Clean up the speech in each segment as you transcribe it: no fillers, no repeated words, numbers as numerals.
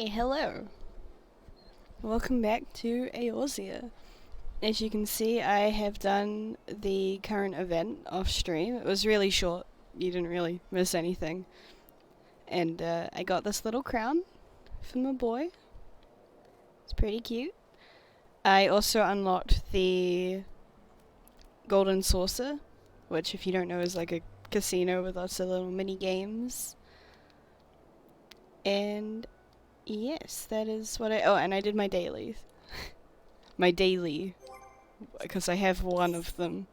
Hello. Welcome back to Eorzea. As you can see, I have done the current event off stream. It was really short. You didn't really miss anything. And I got this little crown for my boy. It's pretty cute. I also unlocked the golden saucer, which if you don't know is like a casino with lots of little mini games. And yes, that is what and I did my daily. My daily. Because I have one of them.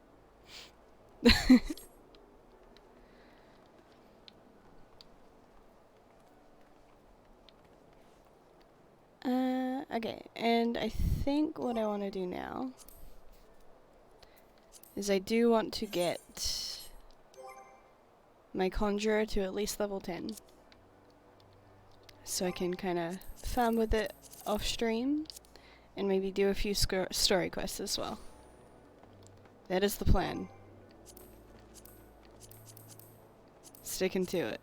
Okay, and I think what I want to do now is I do want to get my conjurer to at least level 10. So I can kind of farm with it off stream and maybe do a few story quests as well. That is the plan. Sticking to it.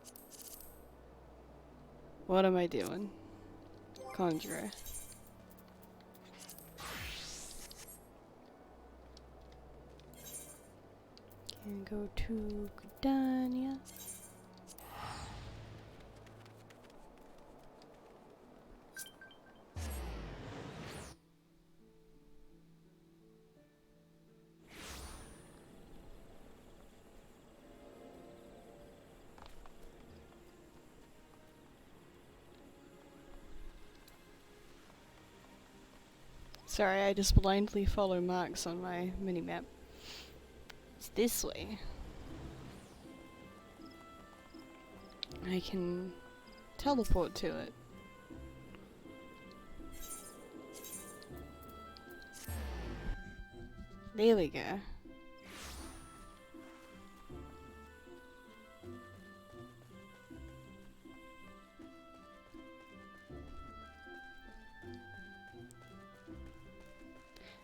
What am I doing? Conjurer. Can go to Gridania. Sorry, I just blindly follow marks on my minimap. It's this way. I can teleport to it. There we go.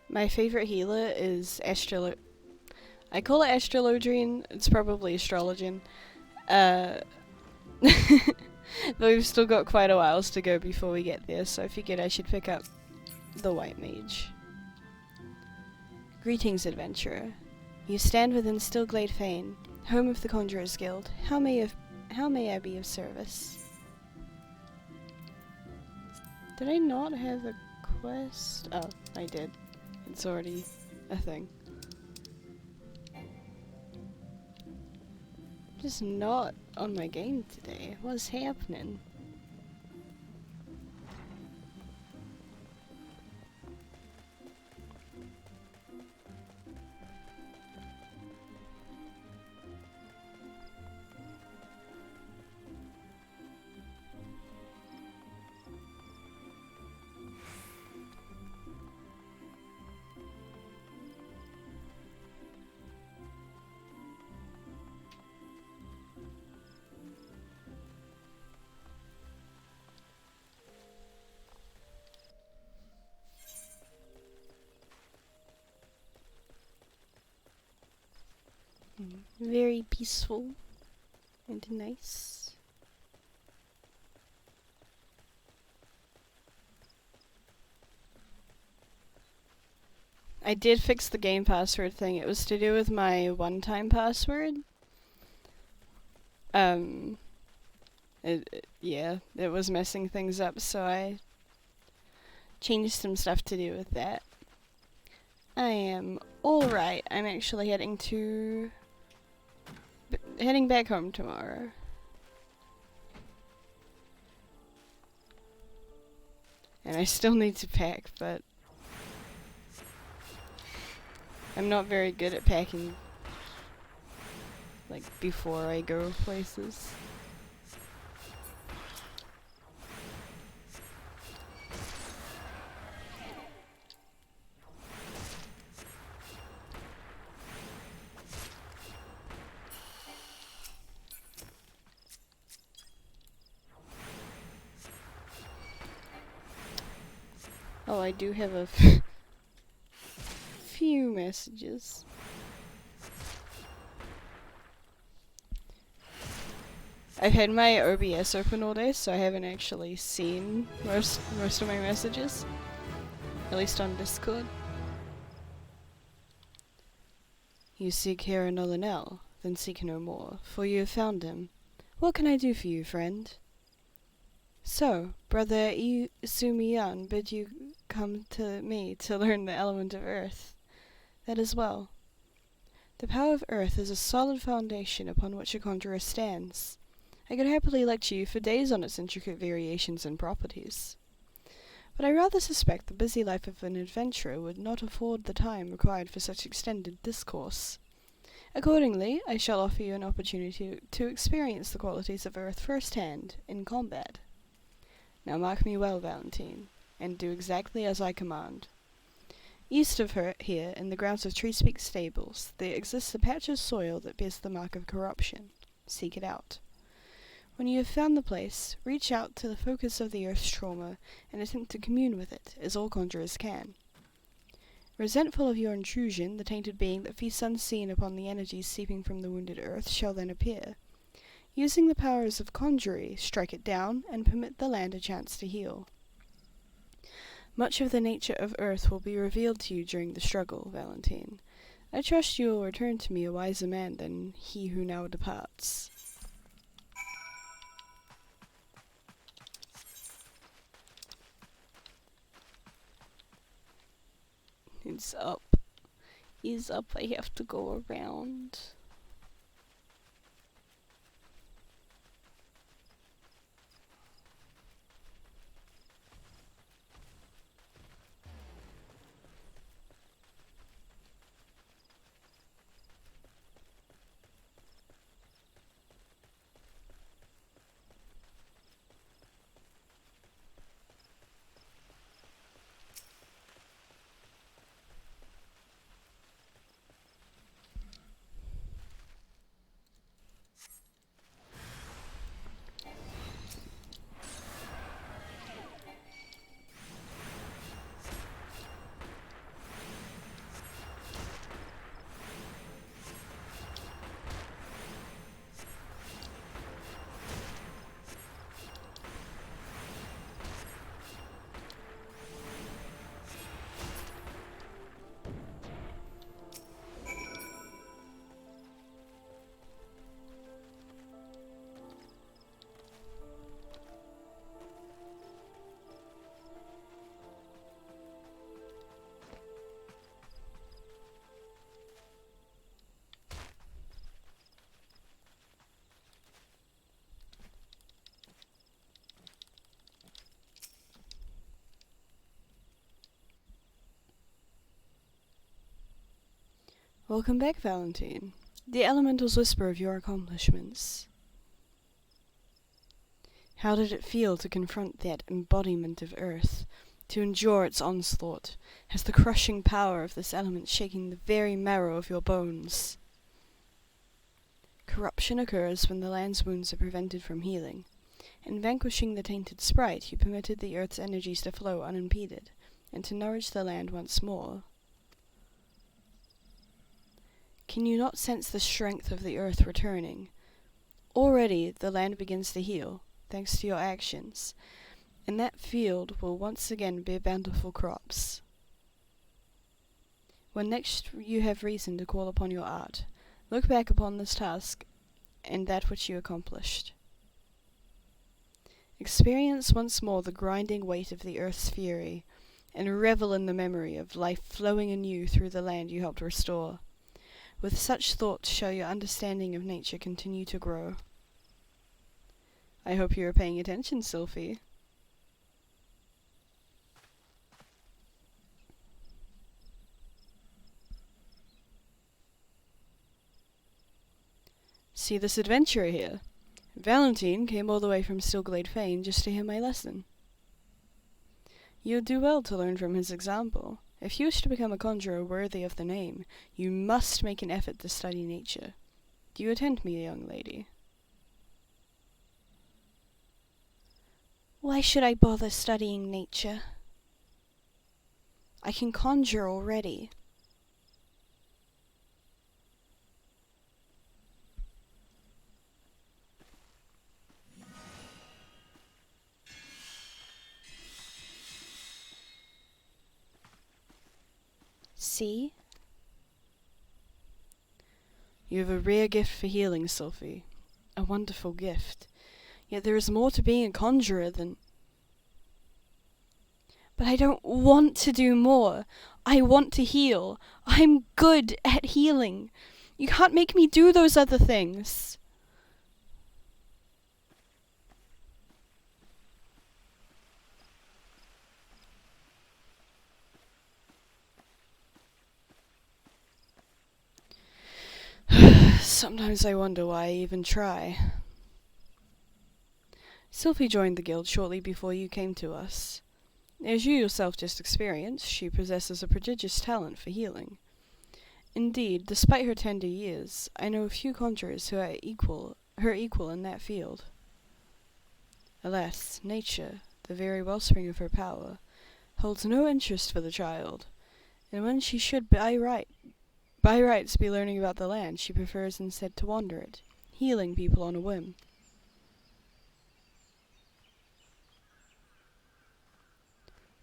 My favorite healer is I call it Astrolodrine, it's probably Astrologian. But we've still got quite a whiles to go before we get there, so I figured I should pick up the White Mage. Greetings, adventurer. You stand within Stillglade Fane, home of the Conjurer's Guild. How may I be of service? Did I not have a quest? Oh, I did. It's already a thing. Just not on my game today. What's happening? Very peaceful and nice. I did fix the game password thing. It was to do with my one-time password. Yeah, it was messing things up, so I changed some stuff to do with that. I am alright. I'm actually heading back home tomorrow. And I still need to pack, but I'm not very good at packing, like, before I go places. Oh, I do have a few messages. I've had my OBS open all day, so I haven't actually seen most of my messages. At least on Discord. You seek here another now, then seek no more, for you have found him. What can I do for you, friend? So, Brother Sumiyan bid you come to me to learn the element of earth. That is well. The power of earth is a solid foundation upon which a conjurer stands. I could happily lecture you for days on its intricate variations and properties. But I rather suspect the busy life of an adventurer would not afford the time required for such extended discourse. Accordingly, I shall offer you an opportunity to experience the qualities of earth first-hand, in combat. Now mark me well, Valentine, and do exactly as I command. East of her, here, in the grounds of Treespeak Stables, there exists a patch of soil that bears the mark of corruption. Seek it out. When you have found the place, reach out to the focus of the earth's trauma and attempt to commune with it, as all conjurers can. Resentful of your intrusion, the tainted being that feasts unseen upon the energies seeping from the wounded earth shall then appear. Using the powers of conjury, strike it down and permit the land a chance to heal. Much of the nature of earth will be revealed to you during the struggle, Valentine. I trust you will return to me a wiser man than he who now departs. It's up. He's up. I have to go around. Welcome back, Valentine. The elementals whisper of your accomplishments. How did it feel to confront that embodiment of earth, to endure its onslaught? Has the crushing power of this element shaking the very marrow of your bones? Corruption occurs when the land's wounds are prevented from healing. In vanquishing the tainted sprite, you permitted the earth's energies to flow unimpeded, and to nourish the land once more. Can you not sense the strength of the earth returning? Already the land begins to heal, thanks to your actions, and that field will once again bear bountiful crops. When next you have reason to call upon your art, look back upon this task and that which you accomplished. Experience once more the grinding weight of the earth's fury, and revel in the memory of life flowing anew through the land you helped restore. With such thoughts shall your understanding of nature continue to grow. I hope you are paying attention, Sylphie. See this adventurer here. Valentine came all the way from Stillglade Fane just to hear my lesson. You'd do well to learn from his example. If you wish to become a conjurer worthy of the name, you must make an effort to study nature. Do you attend me, young lady? Why should I bother studying nature? I can conjure already. See? You have a rare gift for healing, Sylphie. A wonderful gift. Yet there is more to being a conjurer than... But I don't want to do more. I want to heal. I'm good at healing. You can't make me do those other things. Sometimes I wonder why I even try. Sylphie joined the guild shortly before you came to us. As you yourself just experienced, she possesses a prodigious talent for healing. Indeed, despite her tender years, I know a few conjurers who are her equal in that field. Alas, nature, the very wellspring of her power, holds no interest for the child, and when she should by rights be learning about the land, she prefers instead to wander it, healing people on a whim.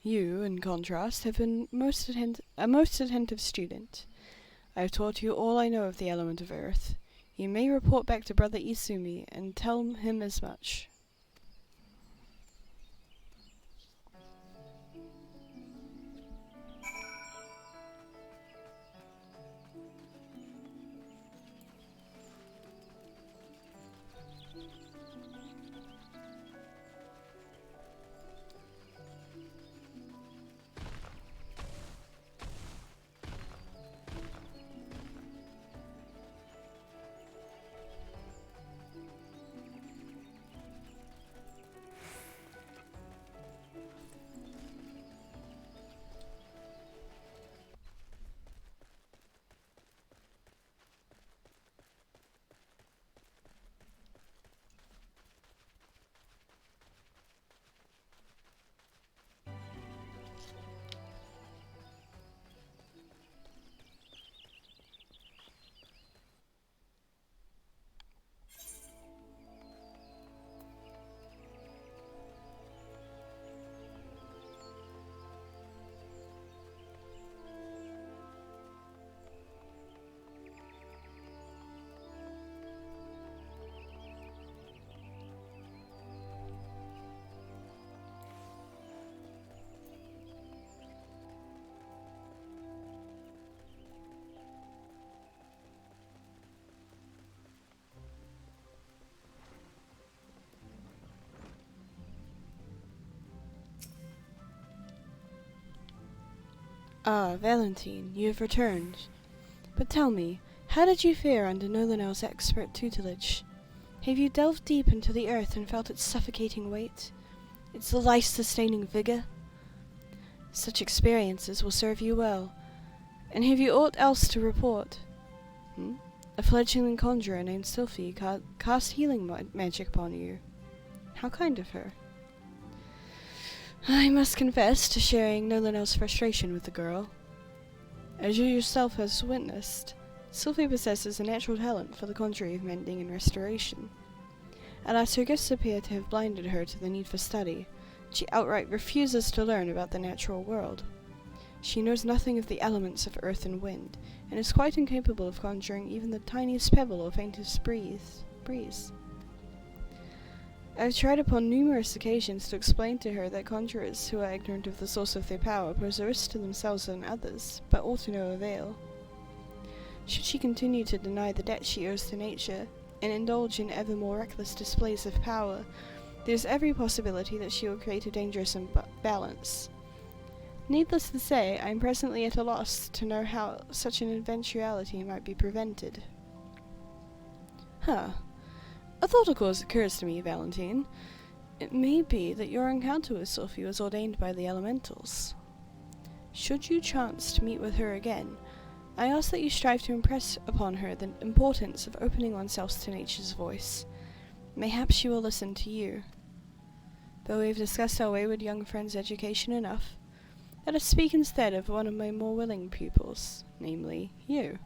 You, in contrast, have been a most attentive student. I have taught you all I know of the element of earth. You may report back to Brother Isumi and tell him as much. Ah, Valentine, you have returned. But tell me, how did you fare under Nolanel's expert tutelage? Have you delved deep into the earth and felt its suffocating weight? Its life-sustaining vigor? Such experiences will serve you well. And have you aught else to report? A fledgling conjurer named Sylphie cast healing magic upon you. How kind of her. I must confess to sharing Nolanel's frustration with the girl. As you yourself has witnessed, Sylphie possesses a natural talent for the conjuring of mending and restoration. Alas, her gifts appear to have blinded her to the need for study. She outright refuses to learn about the natural world. She knows nothing of the elements of earth and wind, and is quite incapable of conjuring even the tiniest pebble or faintest breeze. I have tried upon numerous occasions to explain to her that conjurers who are ignorant of the source of their power pose a risk to themselves and others, but all to no avail. Should she continue to deny the debt she owes to nature, and indulge in ever more reckless displays of power, there is every possibility that she will create a dangerous imbalance. Needless to say, I am presently at a loss to know how such an eventuality might be prevented. A thought occurs to me, Valentine. It may be that your encounter with Sylphie was ordained by the elementals. Should you chance to meet with her again, I ask that you strive to impress upon her the importance of opening oneself to nature's voice. Mayhap she will listen to you. Though we have discussed our wayward young friend's education enough, let us speak instead of one of my more willing pupils, namely, you.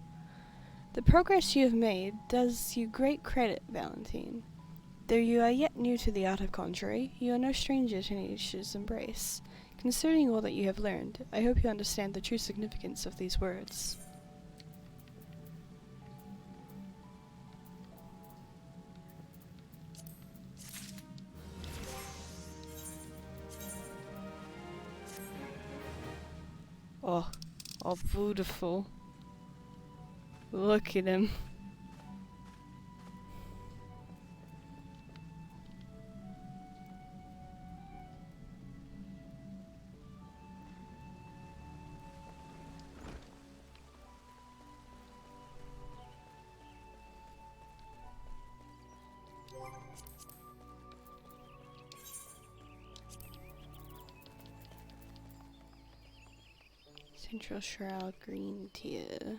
The progress you have made does you great credit, Valentine. Though you are yet new to the art of conjuring, you are no stranger to nature's embrace, Considering all that you have learned, I hope you understand the true significance of these words. Oh, oh, beautiful. Look at him. Central Shroud Green Tier.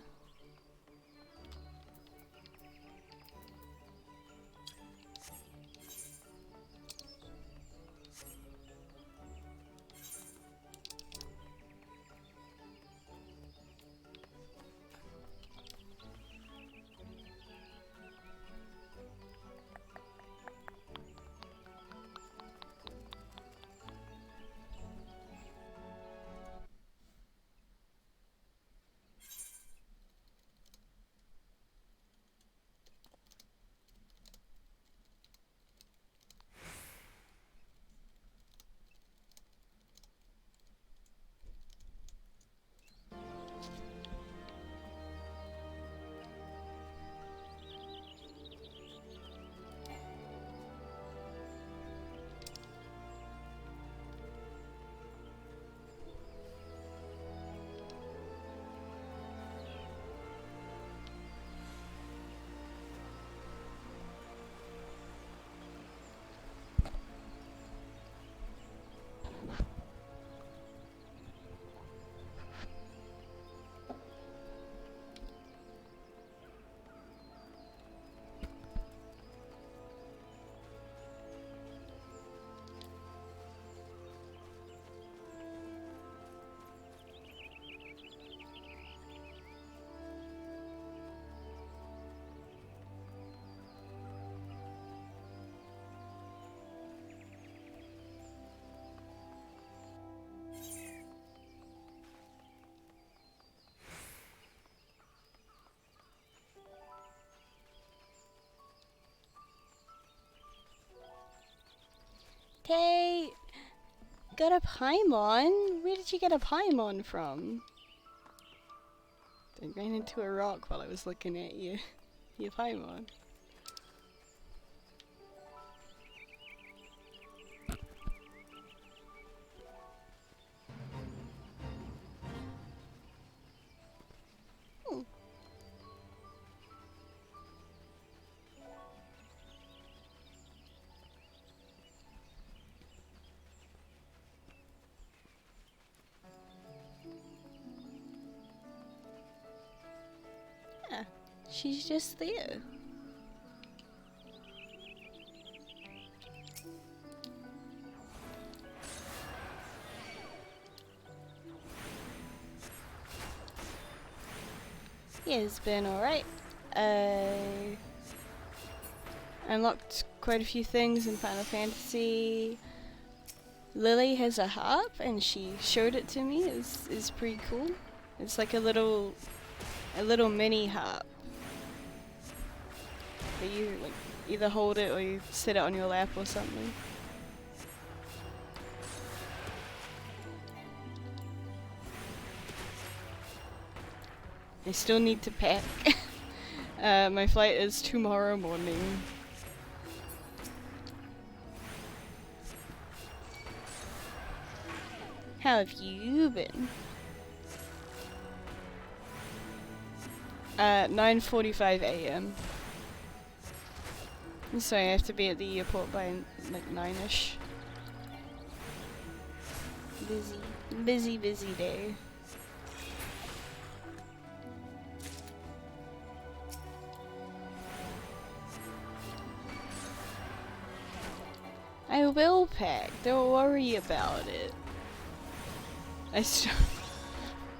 Tate! Got a Paimon? Where did you get a Paimon from? I ran into a rock while I was looking at you. Your Paimon. She's just there. Yeah, it's been alright. I unlocked quite a few things in Final Fantasy. Lily has a harp and she showed it to me. It's pretty cool. It's like a little mini harp. But you like either hold it or you sit it on your lap or something. I still need to pack. My flight is tomorrow morning. How have you been? 9:45 a.m. So I have to be at the airport by like 9ish. Busy day. I will pack, don't worry about it. I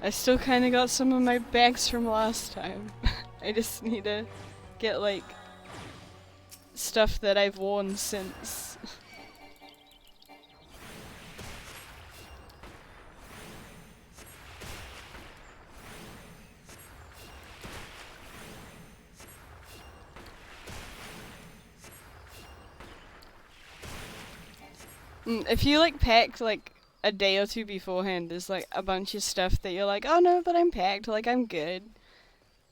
still kinda got some of my bags from last time. I just need to get like stuff that I've worn since. If you like packed like a day or two beforehand, there's like a bunch of stuff that you're like, oh no, but I'm packed, like I'm good.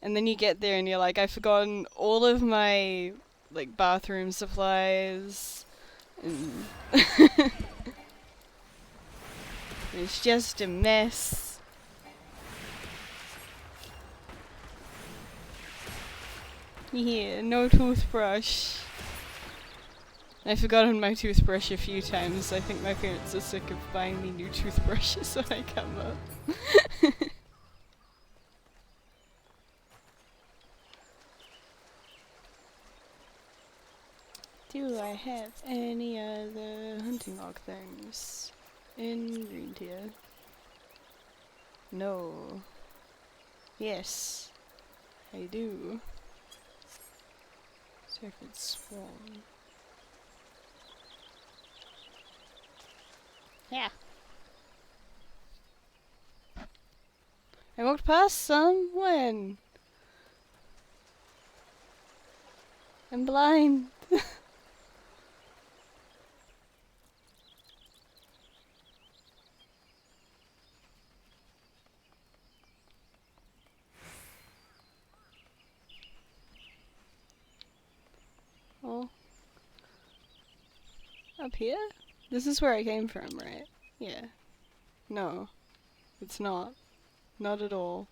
And then you get there and you're like, I've forgotten all of my like bathroom supplies. And it's just a mess. Yeah, no toothbrush. I've forgotten my toothbrush a few times. I think my parents are sick of buying me new toothbrushes when I come up. Do I have any other hunting log things in green tier? No. Yes, I do. Sacred Swarm. Yeah. I walked past some when? I'm blind. Oh. Up here? This is where I came from, right? Yeah. No. It's not. Not at all.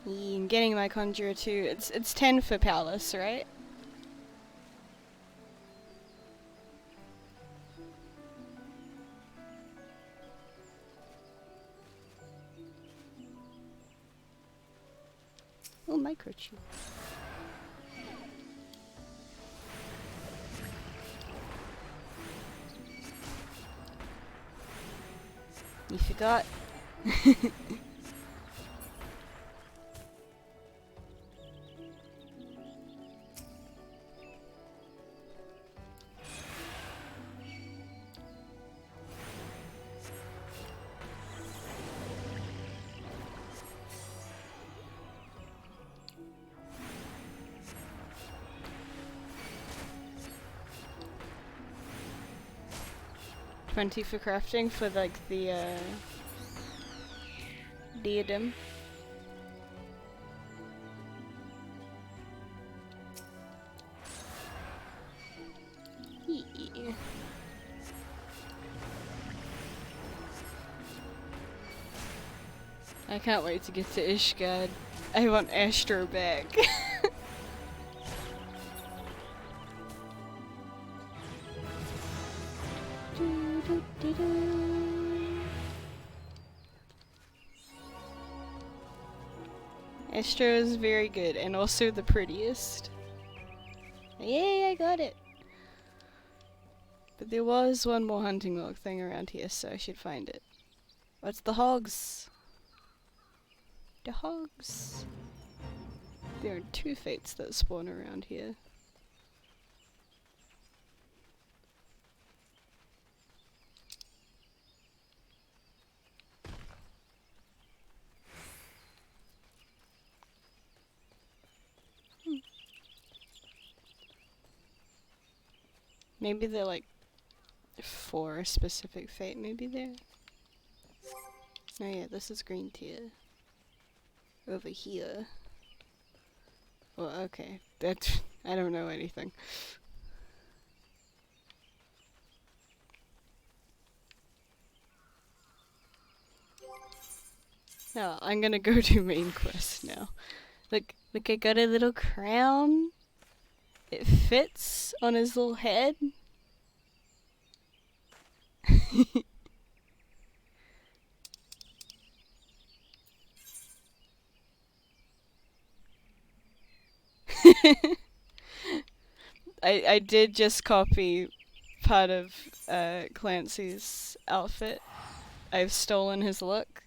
I'm getting my Conjurer too. It's 10 for Palace, right? Oh, microchip. You forgot. 20 for crafting for like the diadem. Yeah. I can't wait to get to Ishgard. I want Astro back. Astro is very good and also the prettiest. Yay, I got it! But there was one more hunting log thing around here, so I should find it. What's the hogs? The hogs! There are 2 fates that spawn around here. Maybe they're like for a specific fate, maybe they're... Oh yeah, this is green tier. Over here. Well, okay. That I don't know anything. No, I'm gonna go do main quest now. Look, I got a little crown. It fits on his little head. I did just copy part of Clancy's outfit. I've stolen his look.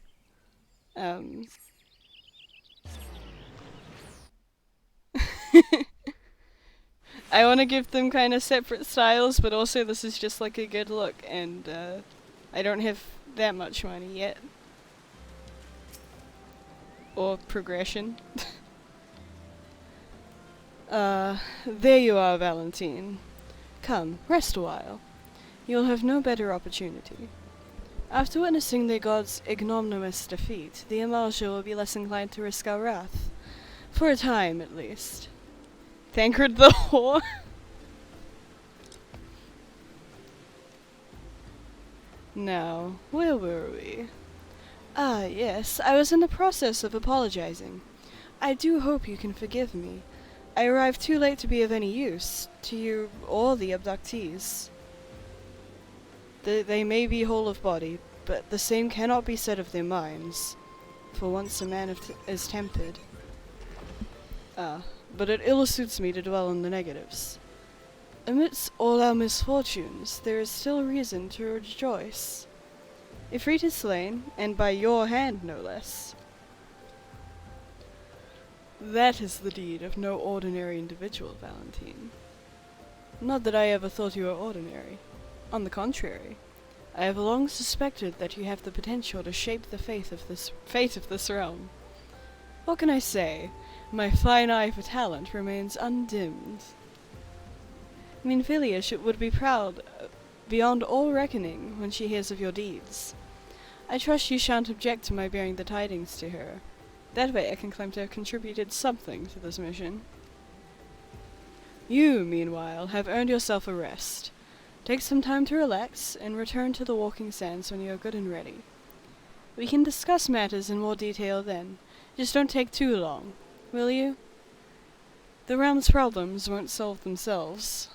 I want to give them kind of separate styles, but also this is just like a good look, and I don't have that much money yet. Or progression. There you are, Valentine. Come, rest a while. You'll have no better opportunity. After witnessing the gods' ignominious defeat, the Amalja will be less inclined to risk our wrath. For a time, at least. Thancred the whore? Now, where were we? Ah, yes, I was in the process of apologizing. I do hope you can forgive me. I arrived too late to be of any use, to you or the abductees. They may be whole of body, but the same cannot be said of their minds. For once a man is tempered. But it ill suits me to dwell on the negatives. Amidst all our misfortunes, there is still reason to rejoice. Ifrit is slain, and by your hand no less. That is the deed of no ordinary individual, Valentine. Not that I ever thought you were ordinary. On the contrary, I have long suspected that you have the potential to shape the fate of this realm. What can I say? My fine eye for talent remains undimmed. Minfilia would be proud beyond all reckoning when she hears of your deeds. I trust you shan't object to my bearing the tidings to her. That way I can claim to have contributed something to this mission. You, meanwhile, have earned yourself a rest. Take some time to relax, and return to the walking sands when you are good and ready. We can discuss matters in more detail then. Just don't take too long, will you? The realm's problems won't solve themselves.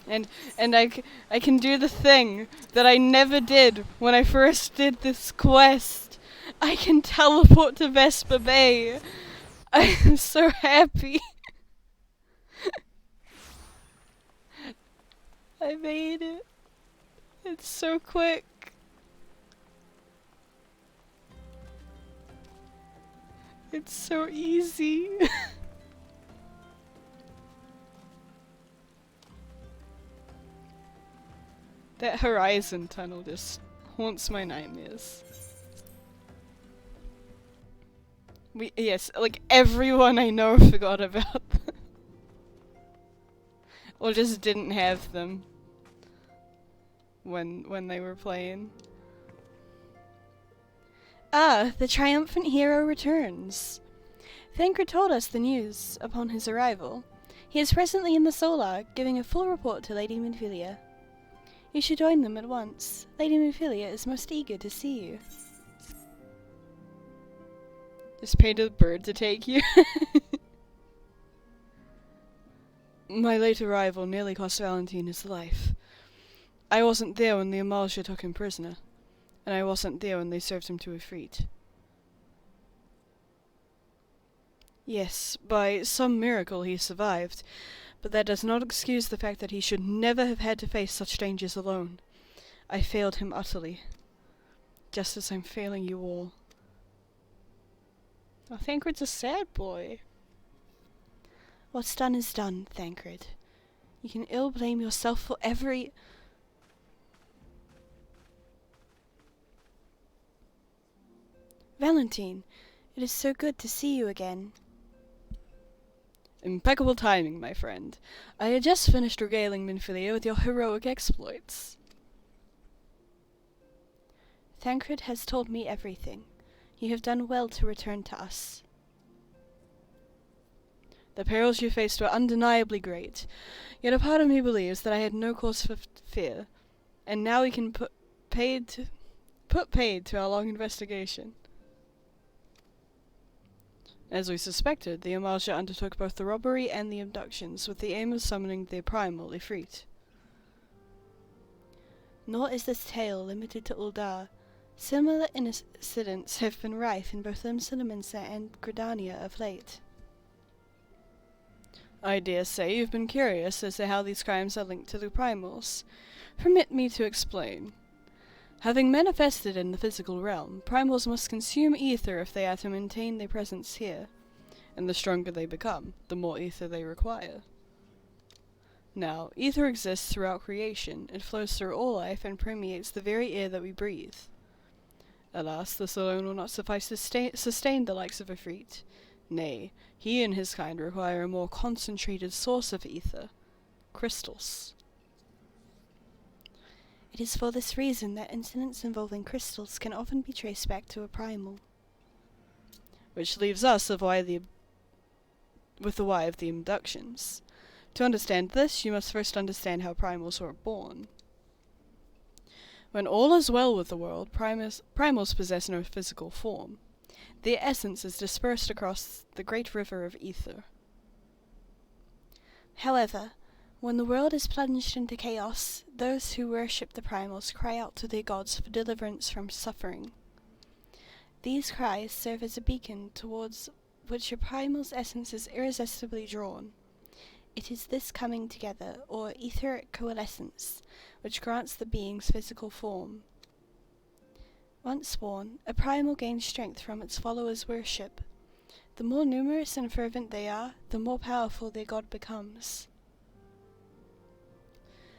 And I can do the thing that I never did when I first did this quest. I can teleport to Vespa Bay. I am so happy. I made it. It's so quick. It's so easy. That horizon tunnel just haunts my nightmares. Yes, like everyone I know forgot about them. Or just didn't have them when they were playing. Ah, the triumphant hero returns. Thancred told us the news upon his arrival. He is presently in the Solar, giving a full report to Lady Minfilia. You should join them at once. Lady Minfilia is most eager to see you. Just paid a bird to take you. My late arrival nearly cost Valentine his life. I wasn't there when the Amalja took him prisoner, and I wasn't there when they served him to Ifrit. Yes, by some miracle he survived, but that does not excuse the fact that he should never have had to face such dangers alone. I failed him utterly, just as I'm failing you all. Oh, Thancred's a sad boy. What's done is done, Thancred. You can ill blame yourself for every... Valentine, it is so good to see you again. Impeccable timing, my friend. I had just finished regaling Minfilia with your heroic exploits. Thancred has told me everything. You have done well to return to us. The perils you faced were undeniably great, yet a part of me believes that I had no cause for fear, and now we can put paid to our long investigation. As we suspected, the Amalja undertook both the robbery and the abductions, with the aim of summoning their primal Ifrit. Nor is this tale limited to Uldar. Similar incidents have been rife in both Limsa and Gridania of late. I dare say you've been curious as to how these crimes are linked to the primals. Permit me to explain. Having manifested in the physical realm, primals must consume ether if they are to maintain their presence here, and the stronger they become, the more ether they require. Now, ether exists throughout creation. It flows through all life and permeates the very air that we breathe. Alas, this alone will not suffice to sustain the likes of Ifrit. Nay, he and his kind require a more concentrated source of ether. Crystals. It is for this reason that incidents involving crystals can often be traced back to a primal. Which leaves us with the why of the abductions. To understand this, you must first understand how primals were born. When all is well with the world, primals possess no physical form. Their essence is dispersed across the great river of ether. However, when the world is plunged into chaos, those who worship the primals cry out to their gods for deliverance from suffering. These cries serve as a beacon towards which a primal's essence is irresistibly drawn. It is this coming together, or etheric coalescence, which grants the being's physical form. Once born, a primal gains strength from its followers' worship. The more numerous and fervent they are, the more powerful their god becomes.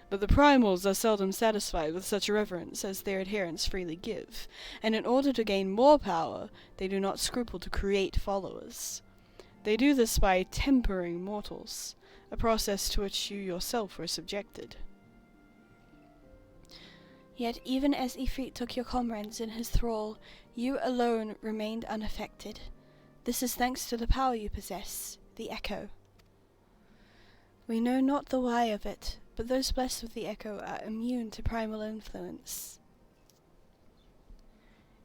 But the primals are seldom satisfied with such reverence as their adherents freely give, and in order to gain more power, they do not scruple to create followers. They do this by tempering mortals, a process to which you yourself were subjected. Yet even as Ifrit took your comrades in his thrall, you alone remained unaffected. This is thanks to the power you possess, the Echo. We know not the why of it, but those blessed with the Echo are immune to primal influence.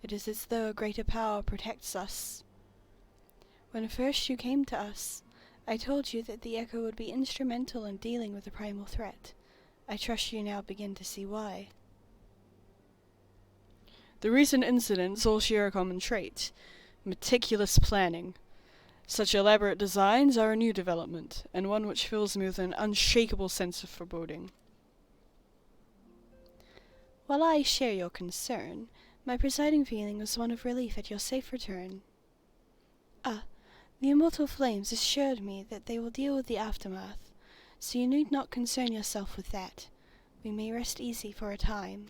It is as though a greater power protects us. When first you came to us, I told you that the Echo would be instrumental in dealing with the primal threat. I trust you now begin to see why. The recent incidents all share a common trait: meticulous planning. Such elaborate designs are a new development, and one which fills me with an unshakable sense of foreboding. While I share your concern, my presiding feeling was one of relief at your safe return. The immortal flames assured me that they will deal with the aftermath, so you need not concern yourself with that. We may rest easy for a time.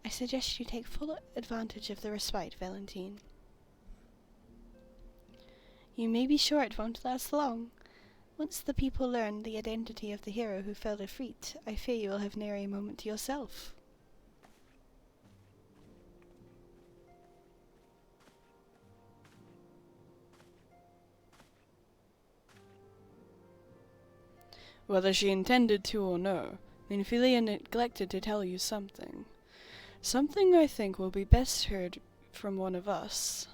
I suggest you take full advantage of the respite, Valentine. You may be sure it won't last long. Once the people learn the identity of the hero who felled Ifrit, I fear you will have nary a moment to yourself. Whether she intended to or no, Ninfilia neglected to tell you something. Something I think will be best heard from one of us.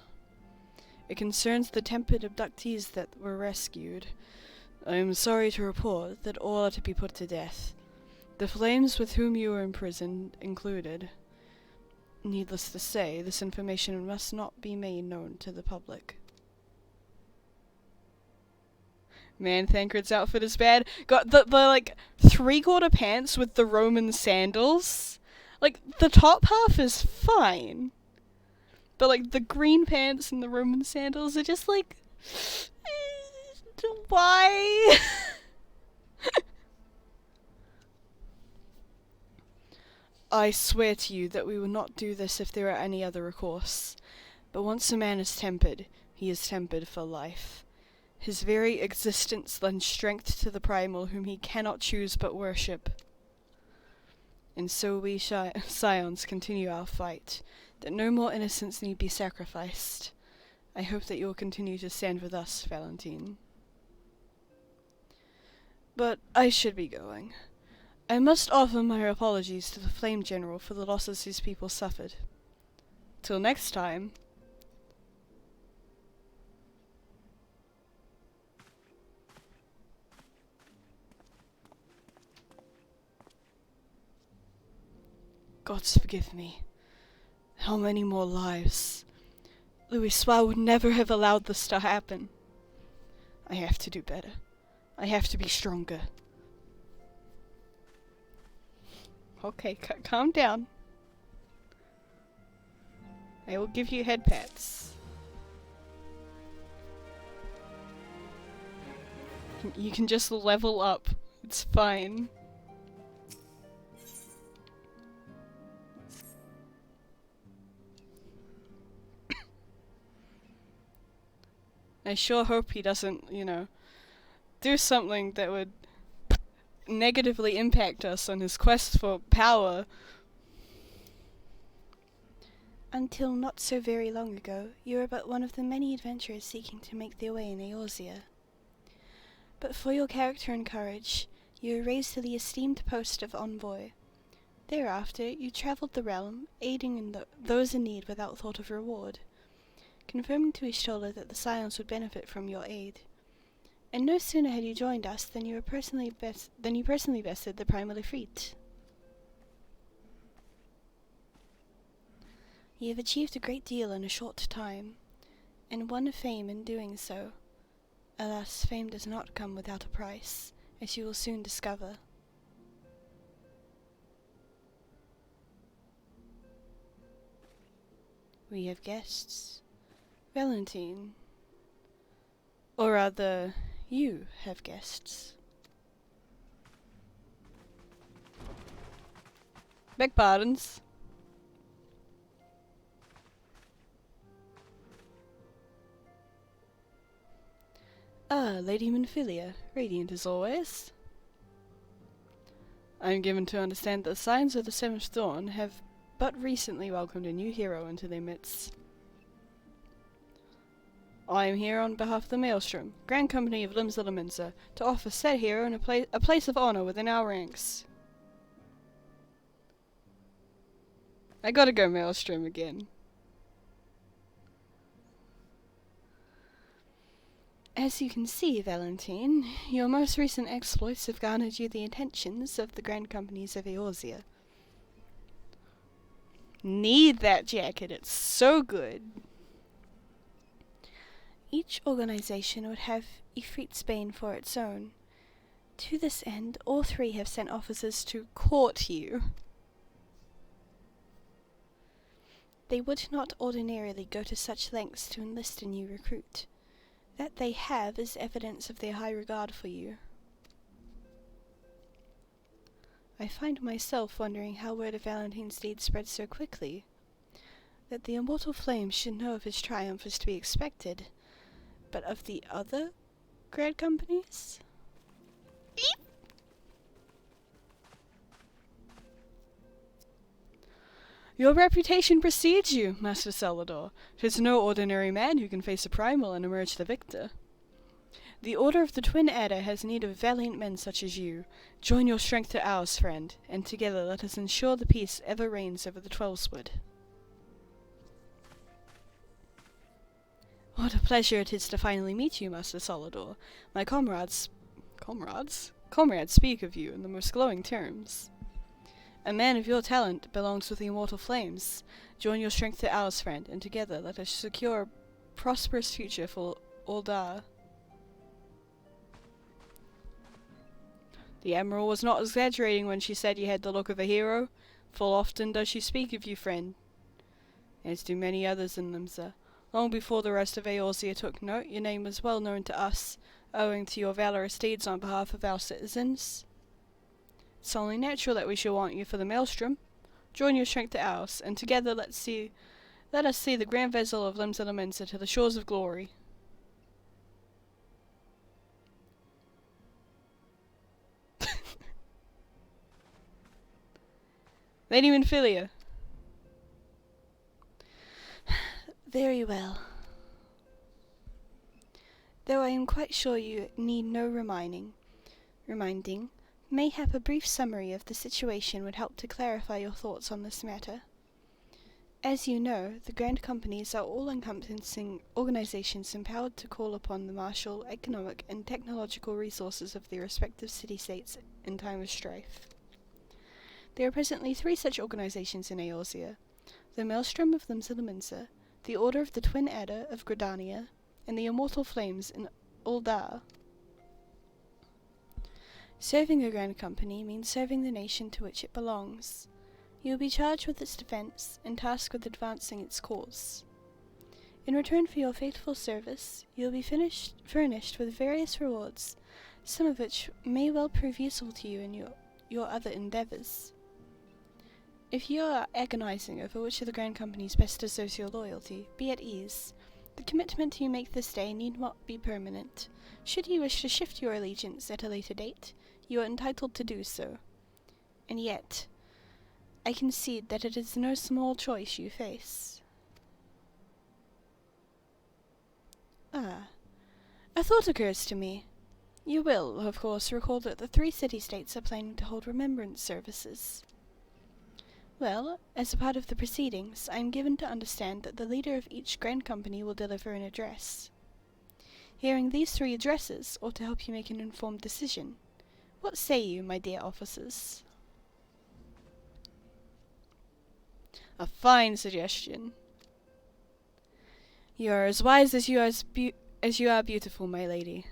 It concerns the tempered abductees that were rescued. I am sorry to report that all are to be put to death, the flames with whom you were imprisoned included. Needless to say, this information must not be made known to the public. Man, Thancred's outfit is bad. Got the like, three-quarter pants with the Roman sandals. Like, the top half is fine. But, like, the green pants and the Roman sandals are just, like... why? I swear to you that we will not do this if there are any other recourse. But once a man is tempered, he is tempered for life. His very existence lends strength to the primal whom he cannot choose but worship. And so we scions continue our fight, that no more innocents need be sacrificed. I hope that you will continue to stand with us, Valentine. But I should be going. I must offer my apologies to the Flame General for the losses these people suffered. Till next time. Gods forgive me. How many more lives? Louisoix would never have allowed this to happen. I have to do better. I have to be stronger. Okay, calm down. I will give you head pats. You can just level up. It's fine. I sure hope he doesn't, do something that would negatively impact us on his quest for power. Until not so very long ago, you were but one of the many adventurers seeking to make their way in Eorzea. But for your character and courage, you were raised to the esteemed post of envoy. Thereafter, you travelled the realm, aiding those in need without thought of reward, confirming to Ishtola that the Scions would benefit from your aid. And no sooner had you joined us than you personally bested the Primal Ifrit. You have achieved a great deal in a short time, and won fame in doing so. Alas, fame does not come without a price, as you will soon discover. We have guests. Valentine. Or rather, you have guests. Beg pardons. Ah, Lady Minfilia, radiant as always. I am given to understand that the Scions of the Seventh Dawn have but recently welcomed a new hero into their midst. I am here on behalf of the Maelstrom, Grand Company of Limsa, to offer said hero in a place of honor within our ranks. I gotta go Maelstrom again. As you can see, Valentine, your most recent exploits have garnered you the attentions of the Grand Companies of Eorzea. Need that jacket, it's so good. Each organization would have Ifrit's Bane for its own. To this end, all three have sent officers to court you. They would not ordinarily go to such lengths to enlist a new recruit. That they have is evidence of their high regard for you. I find myself wondering how word of Valentine's deed spread so quickly. That the immortal flames should know of his triumph is to be expected, but of the other Grand Companies? Beep. Your reputation precedes you, Master Salvador. 'Tis no ordinary man who can face a primal and emerge the victor. The Order of the Twin Adder has need of valiant men such as you. Join your strength to ours, friend, and together let us ensure the peace ever reigns over the Twelveswood. What a pleasure it is to finally meet you, Master Salvador. My comrades speak of you in the most glowing terms. A man of your talent belongs with the immortal flames. Join your strength to ours, friend, and together let us secure a prosperous future for Uldar. The Admiral was not exaggerating when she said you had the look of a hero. Full often does she speak of you, friend, as do many others in Limsa. Long before the rest of Eorzea took note, your name was well known to us, owing to your valorous deeds on behalf of our citizens. It's only natural that we shall want you for the Maelstrom. Join your strength to ours, and together let us see the grand vessel of Limsa to the shores of glory. Lady Minfilia. Very well. Though I am quite sure you need no reminding, mayhap a brief summary of the situation would help to clarify your thoughts on this matter. As you know, the Grand Companies are all-encompassing organizations empowered to call upon the martial, economic, and technological resources of their respective city-states in time of strife. There are presently 3 such organizations in Eorzea: the Maelstrom of Limsa, the Order of the Twin Adder of Gridania, and the Immortal Flames in Uldar. Serving a Grand Company means serving the nation to which it belongs. You will be charged with its defense and tasked with advancing its cause. In return for your faithful service, you will be furnished with various rewards, some of which may well prove useful to you in your other endeavors. If you are agonizing over which of the Grand Companies best deserves your loyalty, be at ease. The commitment you make this day need not be permanent. Should you wish to shift your allegiance at a later date, you are entitled to do so. And yet, I concede that it is no small choice you face. Ah, a thought occurs to me. You will, of course, recall that the 3 city-states are planning to hold remembrance services. Well, as a part of the proceedings, I am given to understand that the leader of each grand company will deliver an address. Hearing these 3 addresses ought to help you make an informed decision. What say you, my dear officers? A fine suggestion. You are as wise as you are beautiful, my lady.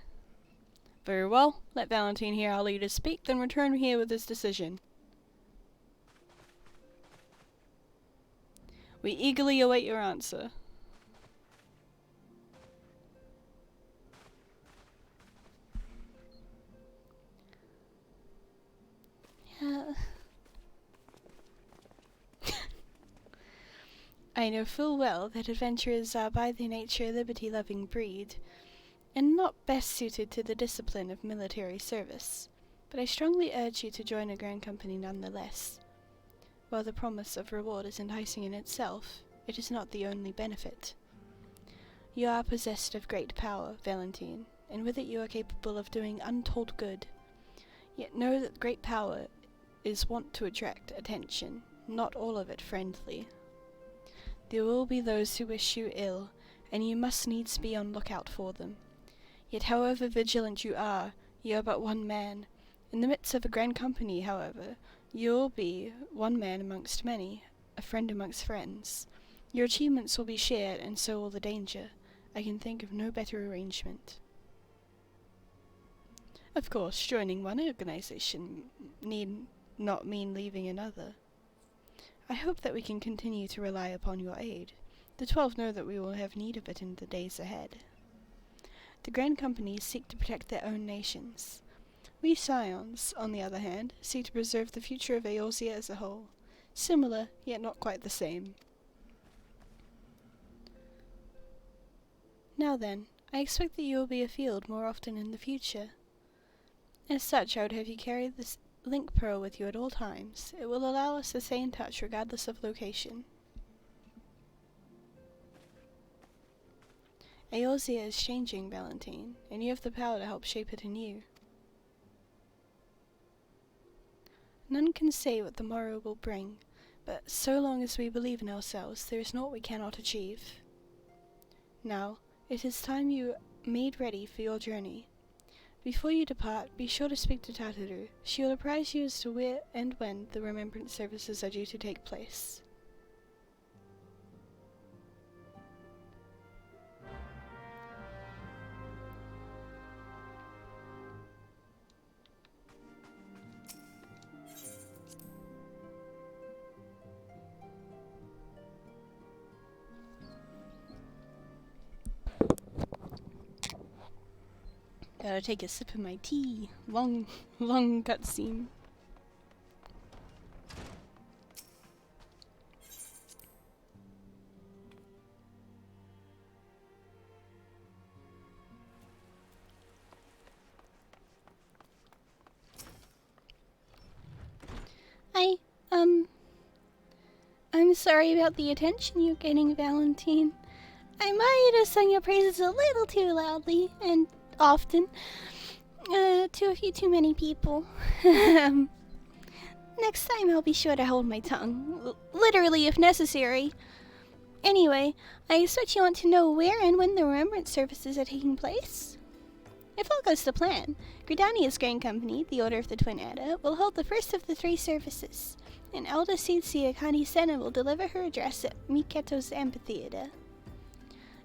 Very well, let Valentine hear our leader speak, then return here with his decision. We eagerly await your answer. I know full well that adventurers are by their nature a liberty-loving breed, and not best suited to the discipline of military service, but I strongly urge you to join a grand company nonetheless. While the promise of reward is enticing in itself, it is not the only benefit. You are possessed of great power, Valentine, and with it you are capable of doing untold good. Yet know that great power is wont to attract attention, not all of it friendly. There will be those who wish you ill, and you must needs be on lookout for them. Yet however vigilant you are but one man. In the midst of a grand company, however, you will be one man amongst many, a friend amongst friends. Your achievements will be shared, and so will the danger. I can think of no better arrangement. Of course, joining one organization need not mean leaving another. I hope that we can continue to rely upon your aid. The 12 know that we will have need of it in the days ahead. The grand companies seek to protect their own nations. We Scions, on the other hand, seek to preserve the future of Eorzea as a whole. Similar, yet not quite the same. Now then, I expect that you will be afield more often in the future. As such, I would have you carry this link pearl with you at all times. It will allow us to stay in touch regardless of location. Eorzea is changing, Valentine, and you have the power to help shape it anew. None can say what the morrow will bring, but so long as we believe in ourselves, there is naught we cannot achieve. Now, it is time you made ready for your journey. Before you depart, be sure to speak to Tataru. She will apprise you as to where and when the remembrance services are due to take place. Gotta take a sip of my tea. Long cutscene. I'm sorry about the attention you're getting, Valentine. I might have sung your praises a little too loudly, and often, to a few too many people. Next time I'll be sure to hold my tongue, literally if necessary. Anyway, I expect you want to know where and when the remembrance services are taking place? If all goes to plan, Gridania's Grand Company, the Order of the Twin Adder, will hold the first of the 3 services, and Elder Seedseer Connie Senna will deliver her address at Miketo's amphitheater.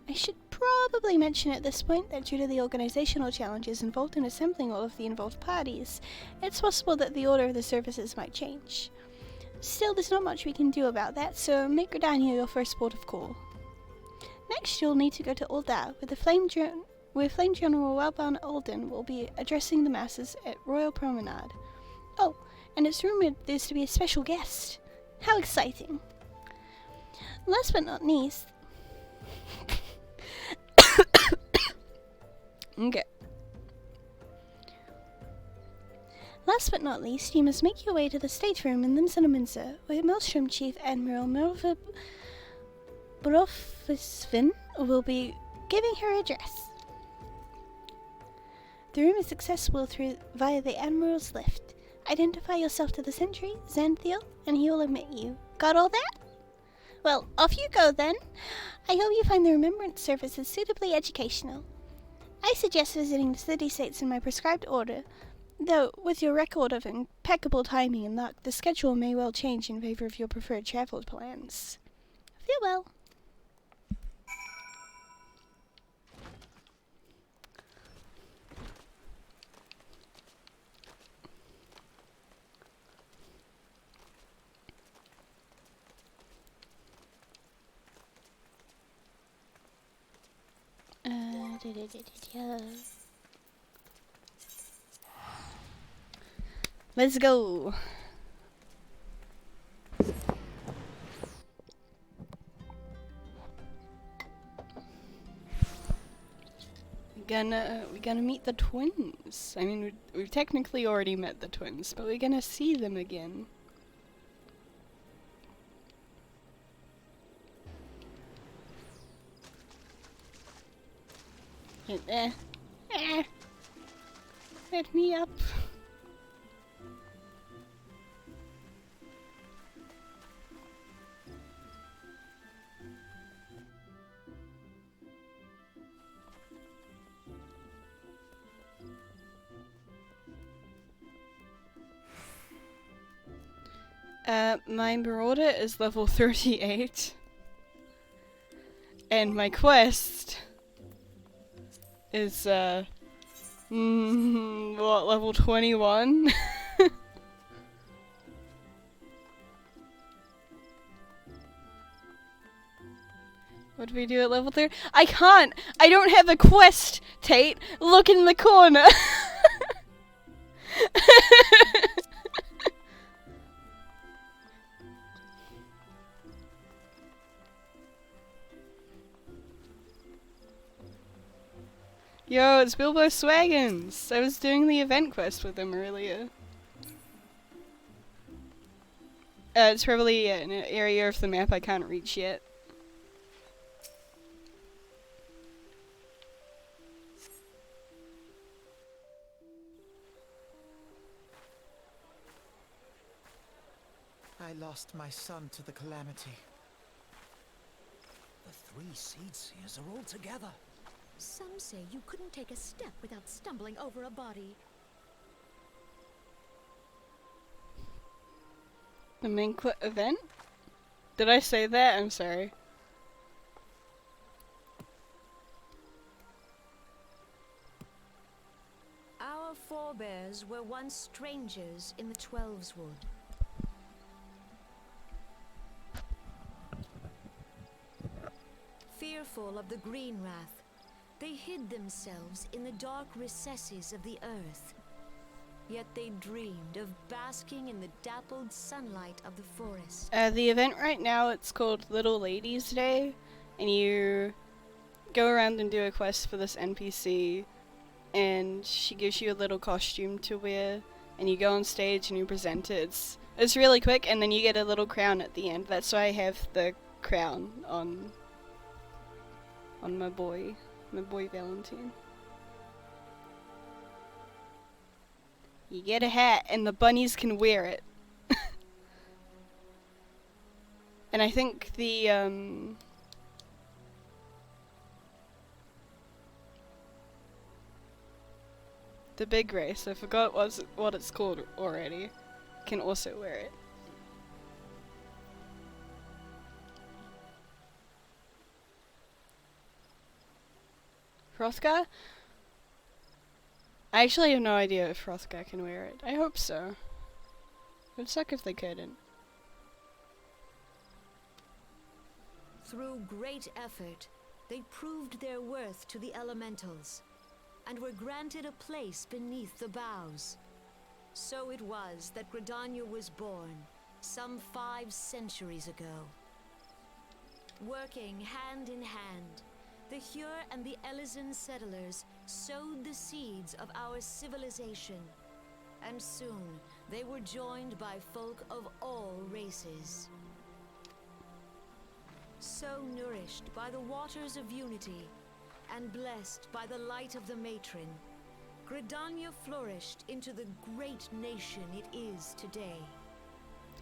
I should probably mention at this point that due to the organizational challenges involved in assembling all of the involved parties, it's possible that the order of the services might change. Still, there's not much we can do about that, so make Gridania your first port of call. Next, you'll need to go to Ul'dah, where Flame General Wellbound Alden will be addressing the masses at Royal Promenade. Oh, and it's rumored there's to be a special guest. How exciting! Last but not least, Okay. Last but not least, you must make your way to the stateroom in the Minster, where Maelstrom Chief Admiral Melva Brofisvin will be giving her address. The room is accessible via the Admiral's lift. Identify yourself to the sentry, Xanthiel, and he will admit you. Got all that? Well, off you go then. I hope you find the remembrance services suitably educational. I suggest visiting the city-states in my prescribed order, though with your record of impeccable timing and luck, the schedule may well change in favor of your preferred travel plans. Farewell. Let's go. We're gonna meet the twins. I mean, we've technically already met the twins, but we're gonna see them again. Let me up. My Marauder is level 38. And my quest is, what, level 21? What do we do at level 30? I can't! I don't have a quest, Tate! Look in the corner! Yo, it's Bilbo Swaggins! I was doing the event quest with him earlier. It's probably an area of the map I can't reach yet. I lost my son to the calamity. The three Seedseers are all together. Some say you couldn't take a step without stumbling over a body. The main event? Did I say that? I'm sorry. Our forebears were once strangers in the Twelves Wood. Fearful of the Green Wrath, they hid themselves in the dark recesses of the earth. Yet they dreamed of basking in the dappled sunlight of the forest. The event right now, it's called Little Ladies Day, and you go around and do a quest for this NPC, and she gives you a little costume to wear, and you go on stage and you present it. It's really quick, and then you get a little crown at the end. That's why I have the crown on my boy Valentine. You get a hat, and the bunnies can wear it. And I think the big race, I forgot what it's called already, can also wear it. Hrothgar? I actually have no idea if Hrothgar can wear it. I hope so. It would suck if they couldn't. Through great effort, they proved their worth to the elementals, and were granted a place beneath the boughs. So it was that Gridania was born, some 5 centuries ago. Working hand in hand, The Hyur and the Elysian settlers sowed the seeds of our civilization, and soon they were joined by folk of all races. So nourished by the waters of unity, and blessed by the light of the matron, Gridania flourished into the great nation it is today.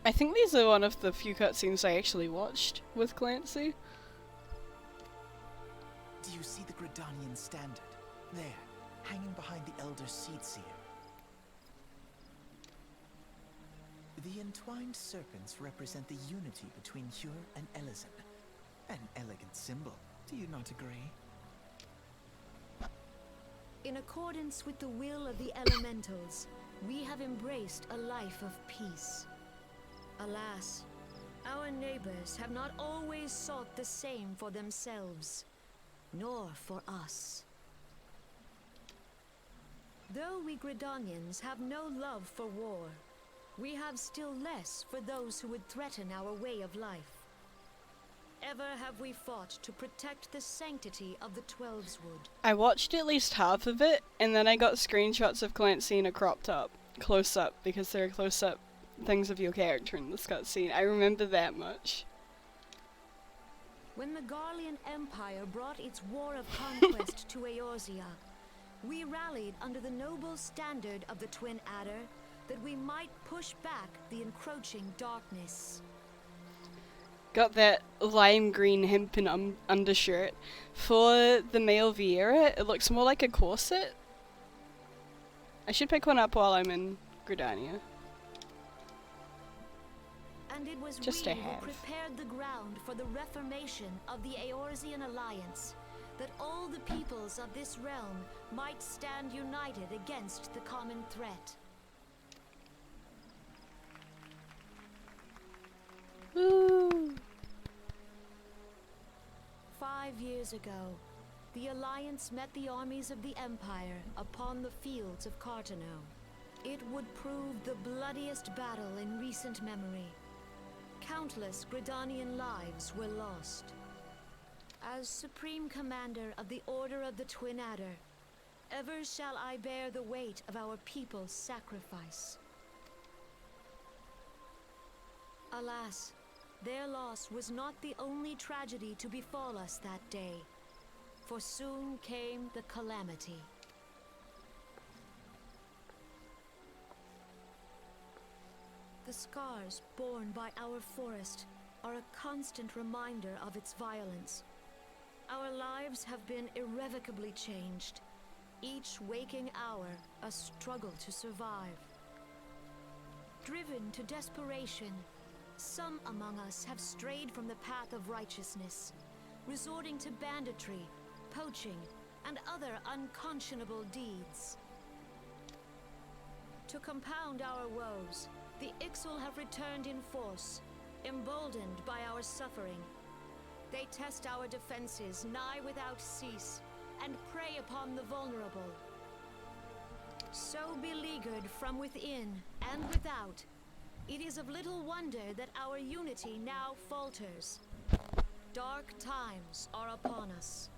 I think these are one of the few cutscenes I actually watched with Clancy. Do you see the Gridanian standard? There, hanging behind the Elder Seedseer. The entwined serpents represent the unity between Hyur and Elysian. An elegant symbol, do you not agree? In accordance with the will of the elementals, we have embraced a life of peace. Alas, our neighbors have not always sought the same for themselves, nor for us. Though we Gridanians have no love for war, we have still less for those who would threaten our way of life. Ever have we fought to protect the sanctity of the Twelveswood. I watched at least half of it, and then I got screenshots of Clancy in a cropped up, close up, because there are close up things of your character in this cutscene. I remember that much. When the Garlean Empire brought its war of conquest to Eorzea, we rallied under the noble standard of the Twin Adder that we might push back the encroaching darkness. Got that lime green hempen undershirt. For the male Viera, it looks more like a corset. I should pick one up while I'm in Gridania. And it was Just we to who have. prepared the ground for the reformation of the Eorzean Alliance, that all the peoples of this realm might stand united against the common threat. Woo! 5 years ago, the Alliance met the armies of the Empire upon the fields of Cartano. It would prove the bloodiest battle in recent memory. Countless Gridanian lives were lost. As Supreme Commander of the Order of the Twin Adder, ever shall I bear the weight of our people's sacrifice. Alas, their loss was not the only tragedy to befall us that day, for soon came the calamity. The scars borne by our forest are a constant reminder of its violence. Our lives have been irrevocably changed, each waking hour a struggle to survive. Driven to desperation, some among us have strayed from the path of righteousness, resorting to banditry, poaching, and other unconscionable deeds. To compound our woes, the Ixal have returned in force, emboldened by our suffering. They test our defenses nigh without cease, and prey upon the vulnerable. So beleaguered from within and without, it is of little wonder that our unity now falters. Dark times are upon us.